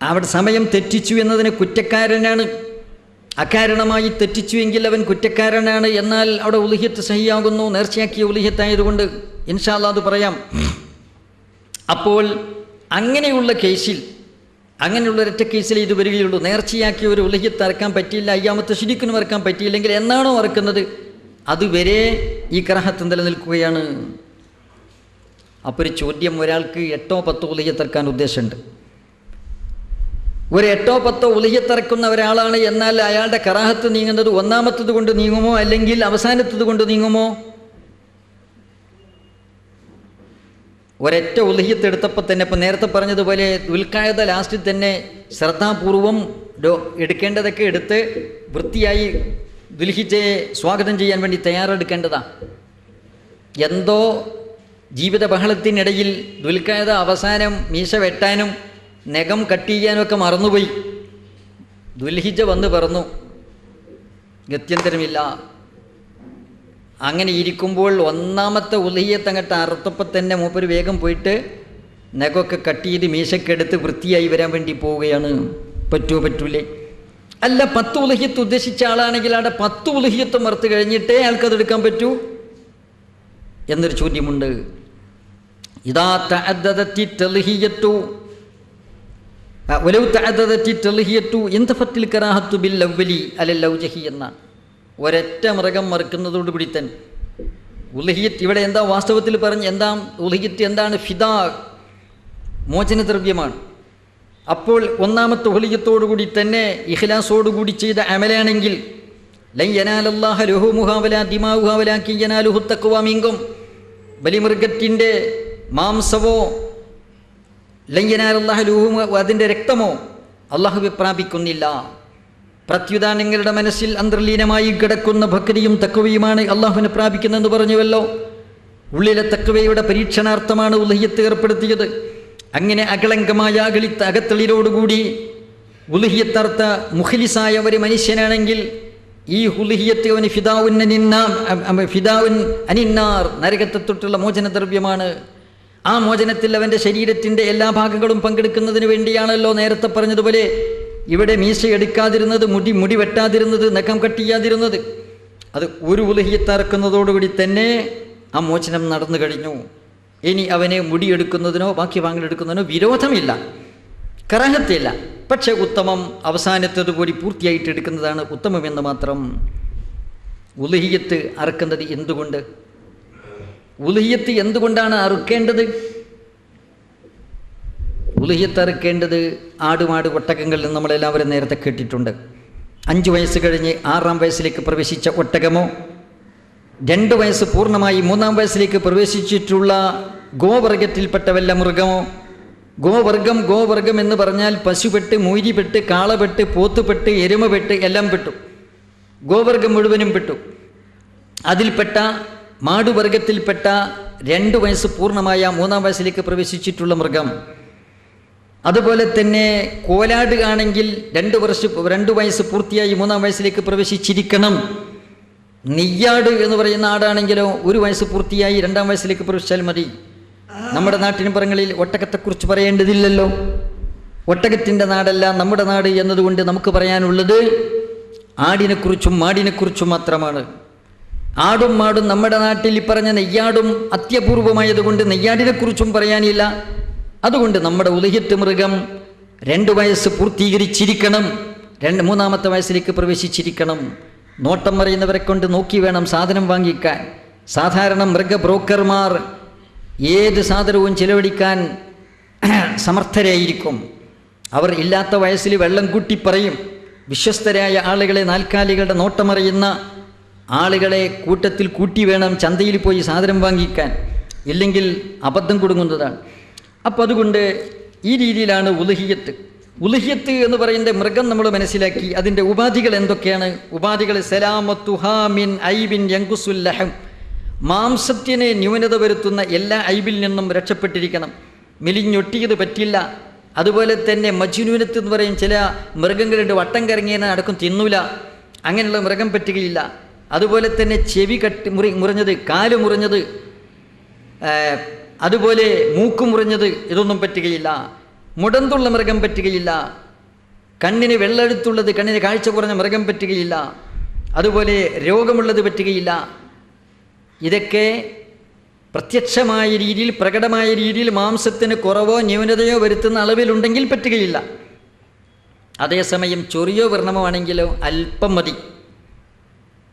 അവിടെ സമയം തെറ്റിച്ചു എന്നതിന് കുറ്റക്കാരനാണ്. അകാരണമായി തെറ്റിച്ചുവെങ്കിൽ അവൻ കുറ്റക്കാരനാണ്. എന്നാൽ അവിടെ ഉളുഹിയ്യത്ത് സഹിയാകുന്നു, നേർച്ചയാക്കിയ ഉളുഹിയ്യത്തായതുകൊണ്ട്. ഇൻഷാ അല്ലാഹ് അത് പറയാം. അപ്പോൾ അങ്ങനെയുള്ള കേസിൽ, അങ്ങനെയുള്ള ഒരൊറ്റ കേസിൽ ഇത് വരികയുള്ളൂ. നേർച്ചയാക്കിയ ഒരു ഉളുഹിയ്യത്ത് അറക്കാൻ പറ്റിയില്ല, അയ്യാമത്തെ ശരിക്കും അറക്കാൻ പറ്റിയില്ലെങ്കിൽ എന്നാണോ അറക്കുന്നത് അതുവരെ ഈ കറാഹത്ത് നിലനിൽക്കുകയാണ്. അപ്പോൾ ഒരു ചോദ്യം, ഒരാൾക്ക് 8-10 ഉളുഹിയ്യത്ത് അറക്കാൻ ഉദ്ദേശമുണ്ട്. ഒരു 8-10 ഉളുഹിയ്യത്ത് അറക്കുന്ന ഒരാളാണ്. എന്നാൽ അയാളുടെ കറാഹത്ത് നീങ്ങുന്നത് 1-ാമത്തത് കൊണ്ട് നീങ്ങുമോ അല്ലെങ്കിൽ അവസാനത്തത് കൊണ്ട് നീങ്ങുമോ? ഒരൊറ്റ ഉളുഹിയ്യത്ത് എടുത്തപ്പോൾ തന്നെ, ഇപ്പം നേരത്തെ പറഞ്ഞതുപോലെ ദുൽഖഅദ ലാസ്റ്റിൽ തന്നെ ശ്രദ്ധാപൂർവം എടുക്കേണ്ടതൊക്കെ എടുത്ത് വൃത്തിയായി ദുൽഹിജ്ജയെ സ്വാഗതം ചെയ്യാൻ വേണ്ടി തയ്യാറെടുക്കേണ്ടതാ. എന്തോ ജീവിത ബഹളത്തിനിടയിൽ ദുൽഖഅദ അവസാനം മീശ വെട്ടാനും നഖം കട്ട് ചെയ്യാനും ഒക്കെ മറന്നുപോയി. ദുൽഹിജ്ജ വന്ന് പറഞ്ഞു, ഗത്യന്തരമില്ല. അങ്ങനെ ഇരിക്കുമ്പോൾ 1-ാമത്തെ ഉളുഹിയ്യത്ത് അങ്ങോട്ട് അറുത്തപ്പോൾ തന്നെ മൂപ്പര് വേഗം പോയിട്ട് നഖമൊക്കെ കട്ട് ചെയ്ത് മീശക്കെടുത്ത് വൃത്തിയായി വരാൻ വേണ്ടി പോവുകയാണ്. പറ്റൂലേ? അല്ല, 10 ഉളുഹിയ്യത്ത് ഉദ്ദേശിച്ച ആളാണെങ്കിൽ അവിടെ 10 ഉളുഹിയ്യത്ത് മറുത്ത് കഴിഞ്ഞിട്ടേ അയാൾക്കത് എടുക്കാൻ പറ്റൂ എന്നൊരു ചോദ്യമുണ്ട്. ഇദാ തഅദ്ദദത്തി തൽഹിയ്യത്തു വലൗ തഅദ്ദദത്തി തൽഹിയ്യത്തു ഇൻതഫത്തിൽ കറാഹത്തു ബിൽ അവ്വലി അലൽ ഔജഹി എന്നാണ്. ഒരൊറ്റ മൃഗം മറുക്കുന്നതോടുകൂടി തന്നെ ഉളുഹിയ്യത്ത് ഇവിടെ എന്താ വാസ്തവത്തിൽ പറഞ്ഞ് എന്താ ഉളുഹിയ്യത്ത് എന്താണ്? ഫിദാ, മോചനദ്രവ്യമാണ്. അപ്പോൾ 1-ാമത്തെ ഉളുഹിയ്യത്തോടുകൂടി തന്നെ ഇഖ്ലാസോടുകൂടി ചെയ്ത അമലാണെങ്കിൽ ലൻ യനാലല്ലാഹ ലഹൂമുഹാ വലാ ദിമാഉഹാ വലാകിൻ യനാലുഹു തഖ്വാ മിൻകും, ബലിമൃഗത്തിൻ്റെ മാംസമോ ലൻ യനാലല്ലാഹ ലഹൂമുഹാ അതിൻ്റെ രക്തമോ അള്ളാഹുവെ പ്രാപിക്കുന്നില്ല. പ്രത്യുത നിങ്ങളുടെ മനസ്സിൽ അന്തർലീനമായി കിടക്കുന്ന ഭക്തിയും തഖ്വയുമാണ് അള്ളാഹുവിനെ പ്രാപിക്കുന്നതെന്ന് പറഞ്ഞുവല്ലോ. ഉള്ളിലെ തഖ്വയുടെ പരീക്ഷണാർത്ഥമാണ് ഉളുഹിയ്യത്ത് ഏർപ്പെടുത്തിയത്. അങ്ങനെ അകളങ്കമായ അകത്തളിരോടുകൂടി ഉളുഹിയ്യത്തർത്ത മുഖ്ലിസായ ഒരു മനുഷ്യനാണെങ്കിൽ ഈ ഉളുഹിയ്യത്ത് അവന് ഫിദാഉൻ അനിന്നാർ, നരകത്തെ തൊട്ടുള്ള മോചനദ്രവ്യമാണ്. ആ മോചനത്തിൽ അവൻ്റെ ശരീരത്തിൻ്റെ എല്ലാ ഭാഗങ്ങളും പങ്കെടുക്കുന്നതിന് വേണ്ടിയാണല്ലോ നേരത്തെ പറഞ്ഞതുപോലെ ഇവിടെ മീശ എടുക്കാതിരുന്നത്, മുടി വെട്ടാതിരുന്നത്, നഖം കട്ട് ചെയ്യാതിരുന്നത്. അത് ഒരു ഉളുഹിയ്യത്ത് അറക്കുന്നതോടുകൂടി തന്നെ ആ മോചനം നടന്നു കഴിഞ്ഞു. ഇനി അവനെ മുടിയെടുക്കുന്നതിനോ ബാക്കി ഭാഗങ്ങളെടുക്കുന്നതിനോ വിരോധമില്ല, കറാഹത്തില്ല. പക്ഷെ ഉത്തമം അവസാനത്തേതുകൂടി പൂർത്തിയായിട്ട് എടുക്കുന്നതാണ് ഉത്തമമെന്ന് മാത്രം. ഉളുഹിയ്യത്ത് അറുക്കുന്നത് എന്തുകൊണ്ട്? ഉളുഹിയ്യത്ത് എന്തുകൊണ്ടാണ് അറുക്കേണ്ടത്? ഉളുഹിയ്യത്ത് അറുക്കേണ്ടത് ആടുമാട് ഒട്ടകങ്ങളിൽ നമ്മളെല്ലാവരും നേരത്തെ കേട്ടിട്ടുണ്ട്. 5 വയസ്സ് കഴിഞ്ഞ് 6-ാം വയസ്സിലേക്ക് പ്രവേശിച്ച ഒട്ടകമോ 2 വയസ്സ് പൂർണ്ണമായി 3-ാം വയസ്സിലേക്ക് പ്രവേശിച്ചിട്ടുള്ള ഗോവർഗത്തിൽപ്പെട്ട വല്ല മൃഗമോ? ഗോവർഗം എന്ന് പറഞ്ഞാൽ പശുപെട്ട്, മൂരിപ്പെട്ട്, കാളപെട്ട്, പോത്തുപെട്ട്, എരുമപെട്ട് എല്ലാം പെട്ടു. ഗോവർഗം മുഴുവനും പെട്ടു. അതിൽപ്പെട്ട മാടുവർഗത്തിൽപ്പെട്ട 2 വയസ്സ് പൂർണ്ണമായ 3-ാം വയസ്സിലേക്ക് പ്രവേശിച്ചിട്ടുള്ള മൃഗം. അതുപോലെ തന്നെ കോലാട് ആണെങ്കിൽ 2 വയസ്സ് പൂർത്തിയായി 3-ാം വയസ്സിലേക്ക് പ്രവേശിച്ചിരിക്കണം. നെയ്യാട് എന്ന് പറയുന്ന ആടാണെങ്കിലോ 1 വയസ്സ് പൂർത്തിയായി 2-ാം വയസ്സിലേക്ക് പ്രവേശിച്ചാൽ മതി. നമ്മുടെ നാട്ടിൻപുറങ്ങളിൽ ഒട്ടകത്തെക്കുറിച്ച് പറയേണ്ടതില്ലല്ലോ. ഒട്ടകത്തിൻ്റെ നാടല്ല നമ്മുടെ നാട് എന്നതുകൊണ്ട് നമുക്ക് പറയാനുള്ളത് ആടിനെക്കുറിച്ചും മാടിനെക്കുറിച്ചും മാത്രമാണ്. ആടും മാടും നമ്മുടെ നാട്ടിൽ ഈ പറഞ്ഞ നെയ്യാടും അത്യപൂർവമായതുകൊണ്ട് നെയ്യാടിനെക്കുറിച്ചും പറയാനില്ല. അതുകൊണ്ട് നമ്മുടെ ഉലഹിയത്ത് മൃഗം 2 വയസ്സ് പൂർത്തീകരിച്ചിരിക്കണം, 3-ാമത്തെ വയസ്സിലേക്ക് പ്രവേശിച്ചിരിക്കണം. നോട്ടം മറിയുന്നവരെ കൊണ്ട് നോക്കി വേണം സാധനം വാങ്ങിക്കാൻ. സാധാരണ മൃഗ ബ്രോക്കർമാർ ഏത് സാധനവും ചിലവഴിക്കാൻ സമർത്ഥരായിരിക്കും. അവർ ഇല്ലാത്ത വയസ്സിൽ വെള്ളം കൂട്ടി പറയും. വിശ്വസ്തരായ ആളുകളെ, നാൽക്കാലികളുടെ നോട്ടമറിയുന്ന ആളുകളെ കൂട്ടത്തിൽ കൂട്ടി വേണം ചന്തയിൽ പോയി സാധനം വാങ്ങിക്കാൻ, ഇല്ലെങ്കിൽ അബദ്ധം കൊടുങ്ങുന്നതാണ്. അപ്പോൾ അതുകൊണ്ട് ഈ രീതിയിലാണ് ഉലുഹിയത്ത് എന്ന് പറയുന്ന മൃഗം നമ്മൾ മനസ്സിലാക്കി. അതിൻ്റെ ഉപാധികൾ എന്തൊക്കെയാണ്? ഉപാധികൾ സലാമത്തുഹാമിൻ ഐബിൻ യങ്കുസുല്ലഹം, മാംസത്തിനെ ന്യൂനത വരുത്തുന്ന എല്ലാ ഐബിൽ നിന്നും രക്ഷപ്പെട്ടിരിക്കണം. മെലിഞ്ഞൊട്ടിയത് പറ്റില്ല. അതുപോലെ തന്നെ മജ്നൂനത്ത് എന്ന് പറയും, ചില മൃഗങ്ങളുണ്ട് വട്ടം കറങ്ങിയെന്ന് നടക്കും, തിന്നൂല, അങ്ങനെയുള്ള മൃഗം പറ്റുകയില്ല. അതുപോലെ തന്നെ ചെവി മുറിഞ്ഞത്, കാല് മുറിഞ്ഞത്, അതുപോലെ മൂക്ക് മുറിഞ്ഞത്, ഇതൊന്നും പറ്റുകയില്ല. മുടന്തുള്ള മൃഗം പറ്റുകയില്ല. കണ്ണിന് വെള്ളെടുത്തുള്ളത്, കണ്ണിന് കാഴ്ച കുറഞ്ഞ മൃഗം പറ്റുകയില്ല. അതുപോലെ രോഗമുള്ളത് പറ്റുകയില്ല. ഇതൊക്കെ പ്രത്യക്ഷമായ രീതിയിൽ, പ്രകടമായ രീതിയിൽ മാംസത്തിന് കുറവോ ന്യൂനതയോ വരുത്തുന്ന അളവിലുണ്ടെങ്കിൽ പറ്റുകയില്ല. അതേസമയം ചൊറിയോ വ്രണമോ ആണെങ്കിലോ അല്പം മതി.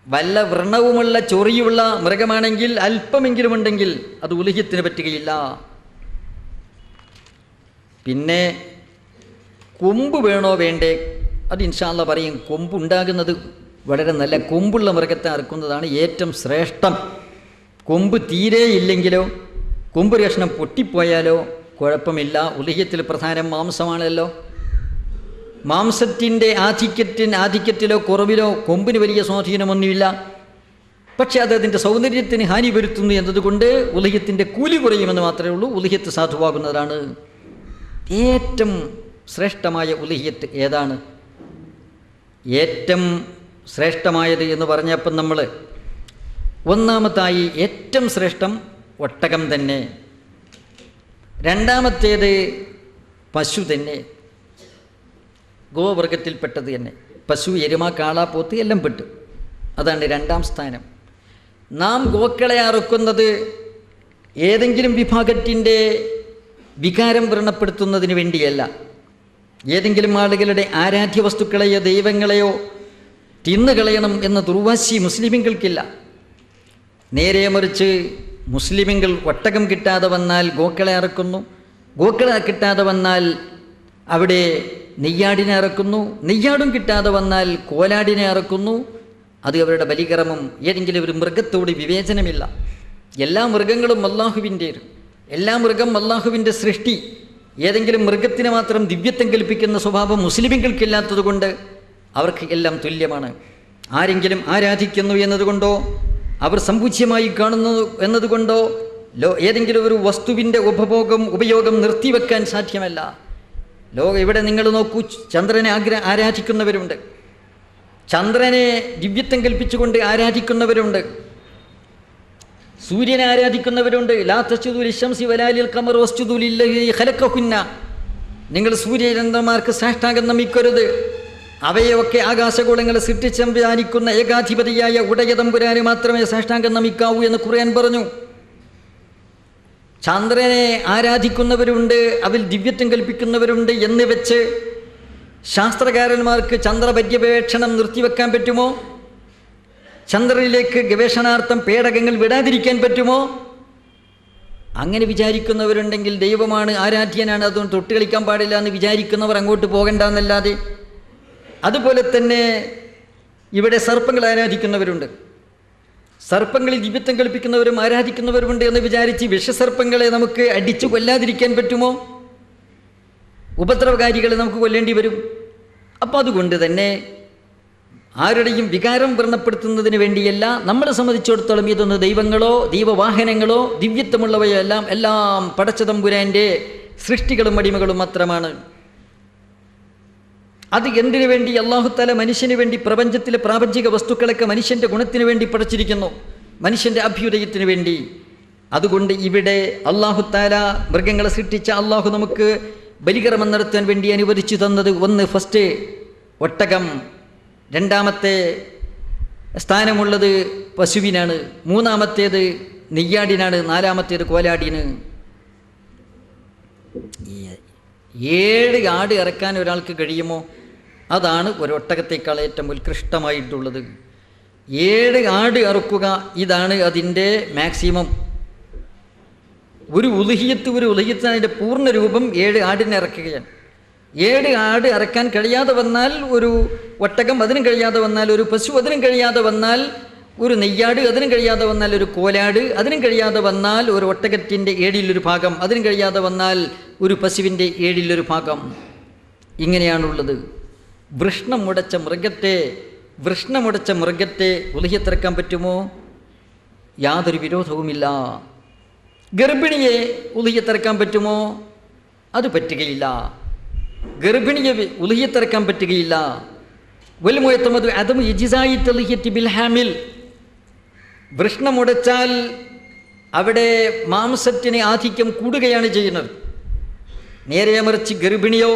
വല്ല വ്രണവുമുള്ള ചൊറിയുള്ള മൃഗമാണെങ്കിൽ അല്പമെങ്കിലും ഉണ്ടെങ്കിൽ അത് ഉലുഹിയത്തിന് പറ്റുകയില്ല. പിന്നെ കൊമ്പ് വേണോ വേണ്ടേ? അത് ഇൻഷാ അല്ലാഹ് പറയും. കൊമ്പുണ്ടാകുന്നത് വളരെ നല്ല കൊമ്പുള്ള മൃഗത്തെ അറുക്കുന്നതാണ് ഏറ്റവും ശ്രേഷ്ഠം. കൊമ്പ് തീരെ ഇല്ലെങ്കിലോ, കൊമ്പ് കഷ്ണം പൊട്ടിപ്പോയാലോ കുഴപ്പമില്ല. ഉലുഹിയത്തിൽ പ്രധാനം മാംസമാണല്ലോ. മാംസത്തിൻ്റെ ആധിക്യത്തിലോ കുറവിലോ കൊമ്പിന് വലിയ സ്വാധീനമൊന്നുമില്ല. പക്ഷേ അതിൻ്റെ സൗന്ദര്യത്തിന് ഹാനി വരുത്തുന്നു എന്നതുകൊണ്ട് ഉലുഹിയത്തിൻ്റെ കൂലി കുറയുമെന്ന് മാത്രമേ ഉള്ളൂ. ഉലുഹിയത്ത് സാധുവാകുന്നതാണ്. ഏറ്റവും ശ്രേഷ്ഠമായ ഉലുഹിയത്ത് ഏതാണ്? ഏറ്റവും ശ്രേഷ്ഠമായത് എന്ന് പറഞ്ഞപ്പോൾ നമ്മൾ ഒന്നാമതായി ഏറ്റവും ശ്രേഷ്ഠം ഒട്ടകം തന്നെ, രണ്ടാമത്തേത് പശു തന്നെ, ഗോവർഗത്തിൽപ്പെട്ടത് തന്നെ. പശു, എരുമ, കാള, പോത്ത് എല്ലാം പെട്ടു. അതാണ് 2-ാം സ്ഥാനം. നാം ഗോക്കളെ അറുക്കുന്നത് ഏതെങ്കിലും വിഭാഗത്തിൻ്റെ വികാരം വ്രണപ്പെടുത്തുന്നതിന് വേണ്ടിയല്ല. ഏതെങ്കിലും ആളുകളുടെ ആരാധ്യ വസ്തുക്കളെയോ ദൈവങ്ങളെയോ തിന്നുകളയണം എന്ന ദുർവാശി മുസ്ലിമുകൾക്കില്ല. നേരെ മറിച്ച് മുസ്ലിമുകൾ ഒട്ടകം കിട്ടാതെ വന്നാൽ ഗോക്കളെ അറക്കുന്നു, ഗോക്കളെ കിട്ടാതെ വന്നാൽ അവിടെ നെയ്യാടിനെ അറക്കുന്നു, നെയ്യാടും കിട്ടാതെ വന്നാൽ കോലാടിനെ അറക്കുന്നു. അത് അവരുടെ ബലികർമ്മം. ഏതെങ്കിലും ഒരു മൃഗത്തോട് വിവേചനമില്ല. എല്ലാ മൃഗങ്ങളും അല്ലാഹുവിൻ്റെ, എല്ലാ മൃഗം അല്ലാഹുവിൻ്റെ സൃഷ്ടി. ഏതെങ്കിലും മൃഗത്തിന് മാത്രം ദിവ്യത്വം കൽപ്പിക്കുന്ന സ്വഭാവം മുസ്ലിമുകൾക്കില്ലാത്തത് കൊണ്ട് അവർക്ക് എല്ലാം തുല്യമാണ്. ആരെങ്കിലും ആരാധിക്കുന്നു എന്നതുകൊണ്ടോ അവർ സമ്പൂജ്യമായി കാണുന്നു എന്നതുകൊണ്ടോ ഏതെങ്കിലും ഒരു വസ്തുവിൻ്റെ ഉപയോഗം നിർത്തിവെക്കാൻ സാധ്യമല്ല. ഇവിടെ നിങ്ങൾ നോക്കൂ, ചന്ദ്രനെ ആരാധിക്കുന്നവരുണ്ട്, ചന്ദ്രനെ ദിവ്യത്വം കൽപ്പിച്ചുകൊണ്ട് ആരാധിക്കുന്നവരുണ്ട്, സൂര്യനെ ആരാധിക്കുന്നവരുണ്ട്. ലാ തസ്ജുദൂ ലിശംസി വലാ ലിൽ ഖമർ വസ്ജുദൂ ലില്ലദീ ഖലഖഹുന്ന. നിങ്ങൾ സൂര്യചന്ദ്രന്മാർക്ക് സാഷ്ടാംഗം നമിക്കരുത്, അവയൊക്കെ ആകാശഗോളങ്ങളെ സൃഷ്ടിച്ചംവിധാനിക്കുന്ന ഏകാധിപതിയായ ഉടയ തമ്പുരാന് മാത്രമേ സാഷ്ടാംഗം നമിക്കാവൂ എന്ന് ഖുർആൻ പറഞ്ഞു. ചന്ദ്രനെ ആരാധിക്കുന്നവരുണ്ട്, അതിൽ ദിവ്യത്വം കൽപ്പിക്കുന്നവരുണ്ട് എന്ന് വെച്ച് ശാസ്ത്രകാരന്മാർക്ക് ചന്ദ്രപര്യവേക്ഷണം നിർത്തിവെക്കാൻ പറ്റുമോ? ചന്ദ്രനിലേക്ക് ഗവേഷണാർത്ഥം പേടകങ്ങൾ വിടാതിരിക്കാൻ പറ്റുമോ? അങ്ങനെ വിചാരിക്കുന്നവരുണ്ടെങ്കിൽ ദൈവമാണ്, ആരാധ്യനാണ്, അതുകൊണ്ട് തൊട്ട് കളിക്കാൻ പാടില്ല എന്ന് വിചാരിക്കുന്നവർ അങ്ങോട്ട് പോകണ്ടെന്നല്ലാതെ. അതുപോലെ തന്നെ ഇവിടെ സർപ്പങ്ങൾ ആരാധിക്കുന്നവരുണ്ട്. സർപ്പങ്ങളിൽ ദിവ്യത്വം കൽപ്പിക്കുന്നവരും ആരാധിക്കുന്നവരുമുണ്ട് എന്ന് വിചാരിച്ച് വിഷസർപ്പങ്ങളെ നമുക്ക് അടിച്ചു കൊല്ലാതിരിക്കാൻ പറ്റുമോ? ഉപദ്രവകാരികളെ നമുക്ക് കൊല്ലേണ്ടി വരും. അപ്പോൾ അതുകൊണ്ട് തന്നെ ആരുടെയും വികാരം വ്രണപ്പെടുത്തുന്നതിന് വേണ്ടിയല്ല. നമ്മളെ സംബന്ധിച്ചിടത്തോളം ഇതൊന്ന് ദൈവങ്ങളോ ദൈവവാഹനങ്ങളോ ദിവ്യത്വമുള്ളവയോ എല്ലാം പടച്ചതമ്പുരാൻ്റെ സൃഷ്ടികളും അടിമകളും മാത്രമാണ്. അത് എന്തിനു വേണ്ടി? അല്ലാഹുത്തആല മനുഷ്യന് വേണ്ടി പ്രപഞ്ചത്തിലെ പ്രാപഞ്ചിക വസ്തുക്കളൊക്കെ മനുഷ്യൻ്റെ ഗുണത്തിന് വേണ്ടി പടച്ചിരിക്കുന്നു, മനുഷ്യൻ്റെ അഭ്യുദയത്തിന് വേണ്ടി. അതുകൊണ്ട് ഇവിടെ അല്ലാഹുത്തആല മൃഗങ്ങളെ സൃഷ്ടിച്ച അള്ളാഹു നമുക്ക് ബലികർമ്മം നടത്താൻ വേണ്ടി അനുവദിച്ചു തന്നത് ഫസ്റ്റ് ഒട്ടകം, രണ്ടാമത്തെ സ്ഥാനമുള്ളത് പശുവിനാണ്, മൂന്നാമത്തേത് നെയ്യാടിനാണ്, നാലാമത്തേത് കോലാടിന്. 7 ആട് ഇറക്കാൻ ഒരാൾക്ക് കഴിയുമോ? അതാണ് ഒരൊട്ടകത്തേക്കാൾ ഏറ്റവും ഉത്കൃഷ്ടമായിട്ടുള്ളത്. 7 ആട് ഇറക്കുക, ഇതാണ് അതിൻ്റെ മാക്സിമം. ഒരു ഉലുഹിയത്ത് അതിൻ്റെ പൂർണ്ണ രൂപം 7 ആടിനെ ഇറക്കുകയാണ്. 7 ആട് ഇറക്കാൻ കഴിയാതെ വന്നാൽ ഒരു ഒട്ടകം, അതിനും കഴിയാതെ വന്നാൽ ഒരു പശു, അതിനും കഴിയാതെ വന്നാൽ ഒരു നെയ്യാട്, അതിനും കഴിയാതെ വന്നാൽ ഒരു കോലാട്, അതിനും കഴിയാതെ വന്നാൽ ഒരു ഒട്ടകത്തിൻ്റെ 7-1 ഭാഗം, അതിനും കഴിയാതെ വന്നാൽ ഒരു പശുവിൻ്റെ 7-1 ഭാഗം. ഇങ്ങനെയാണുള്ളത്. വൃഷ്ണം മുടച്ച മൃഗത്തെ ഉലുഹിയത്തിറക്കാൻ പറ്റുമോ? യാതൊരു വിരോധവുമില്ല. ഗർഭിണിയെ ഉലുഹിയത്തിറക്കാൻ പറ്റുമോ? അത് പറ്റുകയില്ല. ഗർഭിണിയെ ഉലുഹിയത്തിറക്കാൻ പറ്റുകയില്ല. വൽമുയത്തമദു അദമു ഇജ്സായി തളിഹത്തി ബിൽ ഹാമിൽ. വൃഷ്ണമുടച്ചാൽ അവിടെ മാംസത്തിന് ആധിക്യം കൂടുകയാണ് ചെയ്യുന്നത്. നേരെ മറിച്ച് ഗർഭിണിയോ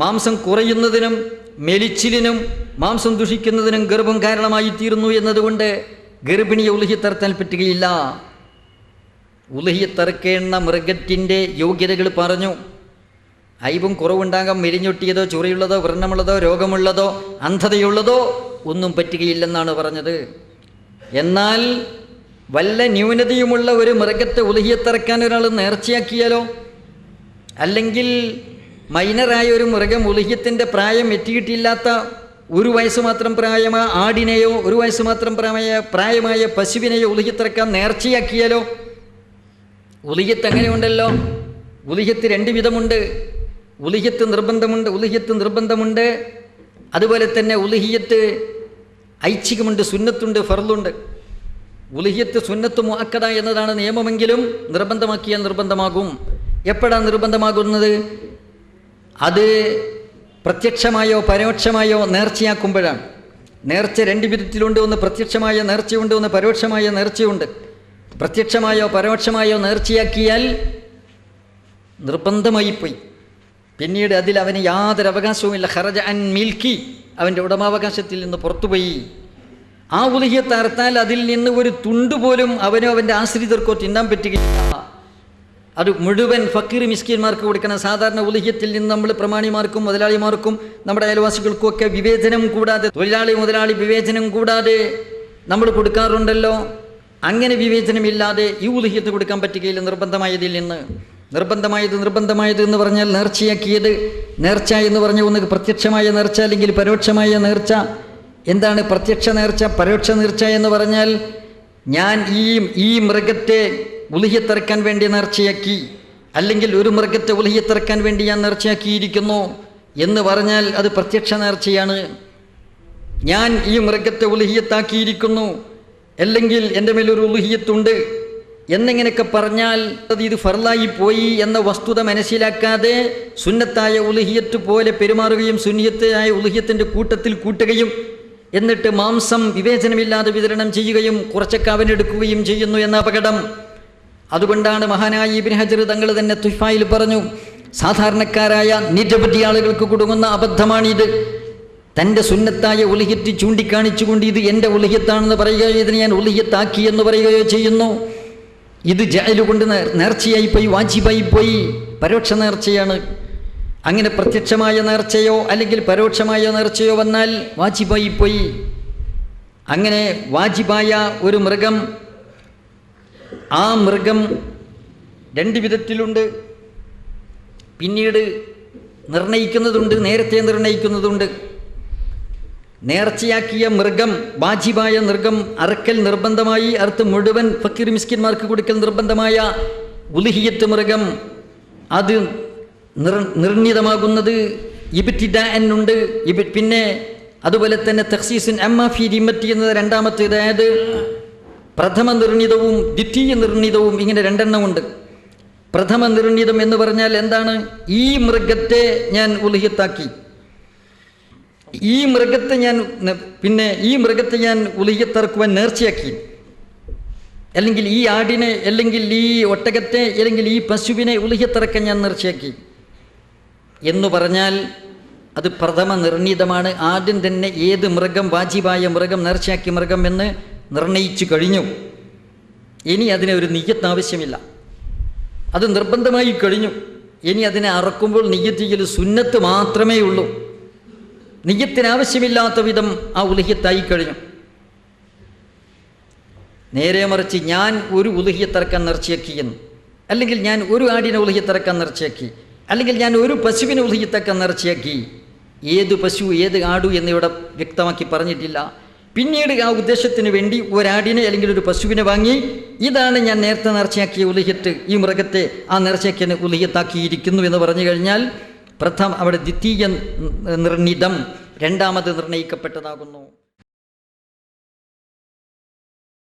മാംസം കുറയുന്നതിനും മെലിച്ചിലിനും മാംസം ദുഷിക്കുന്നതിനും ഗർഭം കാരണമായി തീരുന്നു എന്നതുകൊണ്ട് ഗർഭിണിയെ ഉലുഹിയത്തിറക്കാൻ പറ്റുകയില്ല. ഉലുഹിയത്തിറക്കേണ്ട മൃഗത്തിൻ്റെ യോഗ്യതകൾ പറഞ്ഞു. ഐബും കുറവുണ്ടാകാം, മെലിഞ്ഞൊട്ടിയതോ ചൊറിയുള്ളതോ വ്രണമുള്ളതോ രോഗമുള്ളതോ അന്ധതയുള്ളതോ ഒന്നും പറ്റുകയില്ലെന്നാണ് പറഞ്ഞത്. എന്നാൽ വല്ല ന്യൂനതയുമുള്ള ഒരു മൃഗത്തെ ഉലുഹിയത്തിറക്കാൻ ഒരാൾ നേർച്ചയാക്കിയാലോ, അല്ലെങ്കിൽ മൈനറായ ഒരു മൃഗം, ഉലുഹിയത്തിൻ്റെ പ്രായം എത്തിയിട്ടില്ലാത്ത 1 വയസ്സ് മാത്രം പ്രായമായ ആടിനെയോ 1 വയസ്സ് മാത്രം പ്രായമായ പശുവിനെയോ ഉലുഹിയത്തിറക്കാൻ നേർച്ചയാക്കിയാലോ? ഉലുഹിയത്ത് അങ്ങനെയുണ്ടല്ലോ. ഉലുഹിയത്ത് 2 വിധമുണ്ട്. ഉലുഹിയത്ത് നിർബന്ധമുണ്ട്. അതുപോലെ തന്നെ ഉലുഹിയത്ത് ഐച്ഛികമുണ്ട്, സുന്നത്തുണ്ട്, ഫർളുണ്ട്. ഉലുഹിയത്ത് സുന്നത്ത് മുഅക്കദ എന്നതാണ് നിയമമെങ്കിലും നിർബന്ധമാക്കിയാൽ നിർബന്ധമാകും. എപ്പോഴാണ് നിർബന്ധമാകുന്നത്? അത് പ്രത്യക്ഷമായോ പരോക്ഷമായോ നേർച്ചയാക്കുമ്പോഴാണ്. നേർച്ച 2 വിധത്തിലുണ്ട്. ഒന്ന് പ്രത്യക്ഷമായ നേർച്ചയുണ്ട്, ഒന്ന് പരോക്ഷമായ നേർച്ചയുണ്ട്. പ്രത്യക്ഷമായോ പരോക്ഷമായോ നേർച്ചയാക്കിയാൽ നിർബന്ധമായിപ്പോയി. പിന്നീട് അതിൽ അവന് യാതൊരു അവകാശവുമില്ല. ഖറജ അൻ മിൽക്കി, അവൻ്റെ ഉടമാവകാശത്തിൽ നിന്ന് പുറത്തുപോയി. ആ ഉലുഹിയത്ത് അറുത്താൽ അതിൽ നിന്ന് ഒരു തുണ്ടുപോലും അവനോ അവൻ്റെ ആശ്രിതർക്കോ തിന്നാൻ പറ്റുകയില്ല. അത് മുഴുവൻ ഫക്കീർ മിസ്കീന്മാർക്ക് കൊടുക്കണം. സാധാരണ ഉലുഹിയത്തിൽ നിന്ന് നമ്മൾ പ്രമാണിമാർക്കും മുതലാളിമാർക്കും നമ്മുടെ അയൽവാസികൾക്കും ഒക്കെ വിവേചനം കൂടാതെ, തൊഴിലാളി മുതലാളി വിവേചനം കൂടാതെ നമ്മൾ കൊടുക്കാറുണ്ടല്ലോ. അങ്ങനെ വിവേചനമില്ലാതെ ഈ ഉലുഹിയത്ത് കൊടുക്കാൻ പറ്റുകയില്ല നിർബന്ധമായതിൽ നിന്ന്. നിർബന്ധമായത് എന്ന് പറഞ്ഞാൽ നേർച്ചയാക്കിയത്. നേർച്ച എന്ന് പറഞ്ഞാൽ ഒന്ന് പ്രത്യക്ഷമായ നേർച്ച അല്ലെങ്കിൽ പരോക്ഷമായ നേർച്ച. എന്താണ് പ്രത്യക്ഷ നേർച്ച, പരോക്ഷ നേർച്ച എന്ന് പറഞ്ഞാൽ? ഞാൻ ഈ മൃഗത്തെ ഉലുഹിയത്തിറക്കാൻ വേണ്ടി നേർച്ചയാക്കി, അല്ലെങ്കിൽ ഒരു മൃഗത്തെ ഉലുഹിയത്തിറക്കാൻ വേണ്ടി ഞാൻ നേർച്ചയാക്കിയിരിക്കുന്നു എന്ന് പറഞ്ഞാൽ അത് പ്രത്യക്ഷ നേർച്ചയാണ്. ഞാൻ ഈ മൃഗത്തെ ഉലുഹിയത്താക്കിയിരിക്കുന്നു, അല്ലെങ്കിൽ എൻ്റെ മേലൊരു ഉലുഹിയത്തുണ്ട് എന്നിങ്ങനെയൊക്കെ പറഞ്ഞാൽ ഇത് ഫർലായി പോയി എന്ന വസ്തുത മനസ്സിലാക്കാതെ സുന്നത്തായ ഉലുഹിയത്ത് പോലെ പെരുമാറുകയും സുന്നിയത്തായ ഉലുഹിയത്തിൻ്റെ കൂട്ടത്തിൽ കൂട്ടുകയും എന്നിട്ട് മാംസം വിവേചനമില്ലാതെ വിതരണം ചെയ്യുകയും കുറച്ചൊക്കെ അവനെടുക്കുകയും ചെയ്യുന്നു എന്ന അപകടം. അതുകൊണ്ടാണ് മഹാനായ ഇബ്നു ഹജർ തങ്ങൾ തന്നെ തുഫായിൽ പറഞ്ഞു, സാധാരണക്കാരായ നിരവധി ആളുകൾക്ക് കൊടുങ്ങുന്ന അബദ്ധമാണിത്. തൻ്റെ സുന്നത്തായ ഉലുഹിയത്ത് ചൂണ്ടിക്കാണിച്ചുകൊണ്ട് ഇത് എൻ്റെ ഉലുഹിയത്താണെന്ന് പറയുകയോ ഇതിനെ ഞാൻ ഉലുഹിയത്താക്കി എന്ന് പറയുകയോ ചെയ്യുന്നു. ഇത് ജഅലുകൊണ്ട് നേർച്ചയായിപ്പോയി, വാജിബായിപ്പോയി, പരോക്ഷ നേർച്ചയാണ്. അങ്ങനെ പ്രത്യക്ഷമായ നേർച്ചയോ അല്ലെങ്കിൽ പരോക്ഷമായ നേർച്ചയോ വന്നാൽ വാജിബായിപ്പോയി. അങ്ങനെ വാജിബായ ഒരു മൃഗം, ആ മൃഗം 2 വിധത്തിലുണ്ട്. പിന്നീട് നിർണയിക്കുന്നതുണ്ട്, നേരത്തെ നിർണയിക്കുന്നതുണ്ട്. നേർച്ചയാക്കിയ മൃഗം, വാജിബായ മൃഗം അറക്കൽ നിർബന്ധമായി, അറുത്ത് മുഴുവൻ ഫക്കീർ മിസ്കിന്മാർക്ക് കൊടുക്കൽ നിർബന്ധമായ ഉലുഹിയത്ത് മൃഗം അത് നിർണിതമാകുന്നത് ഇബ്തിദാഅൻ ഉണ്ട്. പിന്നെ അതുപോലെ തന്നെ തഖ്സീസുൻ അമ്മാ ഫീ ദിമ്മത്തി എന്നത് രണ്ടാമത്തെ, അതായത് പ്രഥമ നിർണിതവും ദ്വിതീയ നിർണിതവും, ഇങ്ങനെ രണ്ടെണ്ണമുണ്ട്. പ്രഥമ നിർണിതം എന്ന് പറഞ്ഞാൽ എന്താണ്? ഈ മൃഗത്തെ ഞാൻ ഉലുഹിയത്താക്കി, ഈ മൃഗത്തെ ഞാൻ ഉലുഹിയത്തറക്കുവാൻ നേർച്ചയാക്കി, അല്ലെങ്കിൽ ഈ ആടിനെ, അല്ലെങ്കിൽ ഈ ഒട്ടകത്തെ, അല്ലെങ്കിൽ ഈ പശുവിനെ ഉലുഹിയത്തറക്കാൻ ഞാൻ നേർച്ചയാക്കി എന്ന് പറഞ്ഞാൽ അത് പ്രഥമ നിർണീതമാണ്. ആദ്യം തന്നെ ഏത് മൃഗം, വാജിബായ മൃഗം, നേർച്ചയാക്കിയ മൃഗം എന്ന് നിർണയിച്ചു കഴിഞ്ഞു. ഇനി അതിന് ഒരു നിയ്യത്ത് ആവശ്യമില്ല, അത് നിർബന്ധമായി കഴിഞ്ഞു. ഇനി അതിനെ അറക്കുമ്പോൾ നിയ്യത്ത് ചെയ്യൽ സുന്നത്ത് മാത്രമേ ഉള്ളൂ. നിയ്യത്തിന് ആവശ്യമില്ലാത്ത വിധം ആ ഉലുഹിയത്തായി കഴിഞ്ഞു. നേരെ മറിച്ച് ഞാൻ ഒരു ഉലുഹിയത്തറക്കാൻ നേർച്ചയാക്കി എന്ന്, അല്ലെങ്കിൽ ഞാൻ ഒരു ആടിനെ ഉലുഹിയത്തറക്കാൻ നേർച്ചയാക്കി, അല്ലെങ്കിൽ ഞാൻ ഒരു പശുവിനെ ഉലുഹിയത്തറക്കാൻ നേർച്ചയാക്കി, ഏത് പശു ഏത് ആടു എന്നിവിടെ വ്യക്തമാക്കി പറഞ്ഞിട്ടില്ല. പിന്നീട് ആ ഉദ്ദേശത്തിന് വേണ്ടി ഒരാടിനെ അല്ലെങ്കിൽ ഒരു പശുവിനെ വാങ്ങി, ഇതാണ് ഞാൻ നേരത്തെ നേർച്ചയാക്കിയ ഉലുഹിയത്ത്, ഈ മൃഗത്തെ ആ നേർച്ചയാക്കിയ ഉലുഹിയത്താക്കിയിരിക്കുന്നു എന്ന് പറഞ്ഞു കഴിഞ്ഞാൽ അവിടെ ദ്വിതീയ നിർണിതം രണ്ടാമത് നിർണയിക്കപ്പെട്ടതാകുന്നു.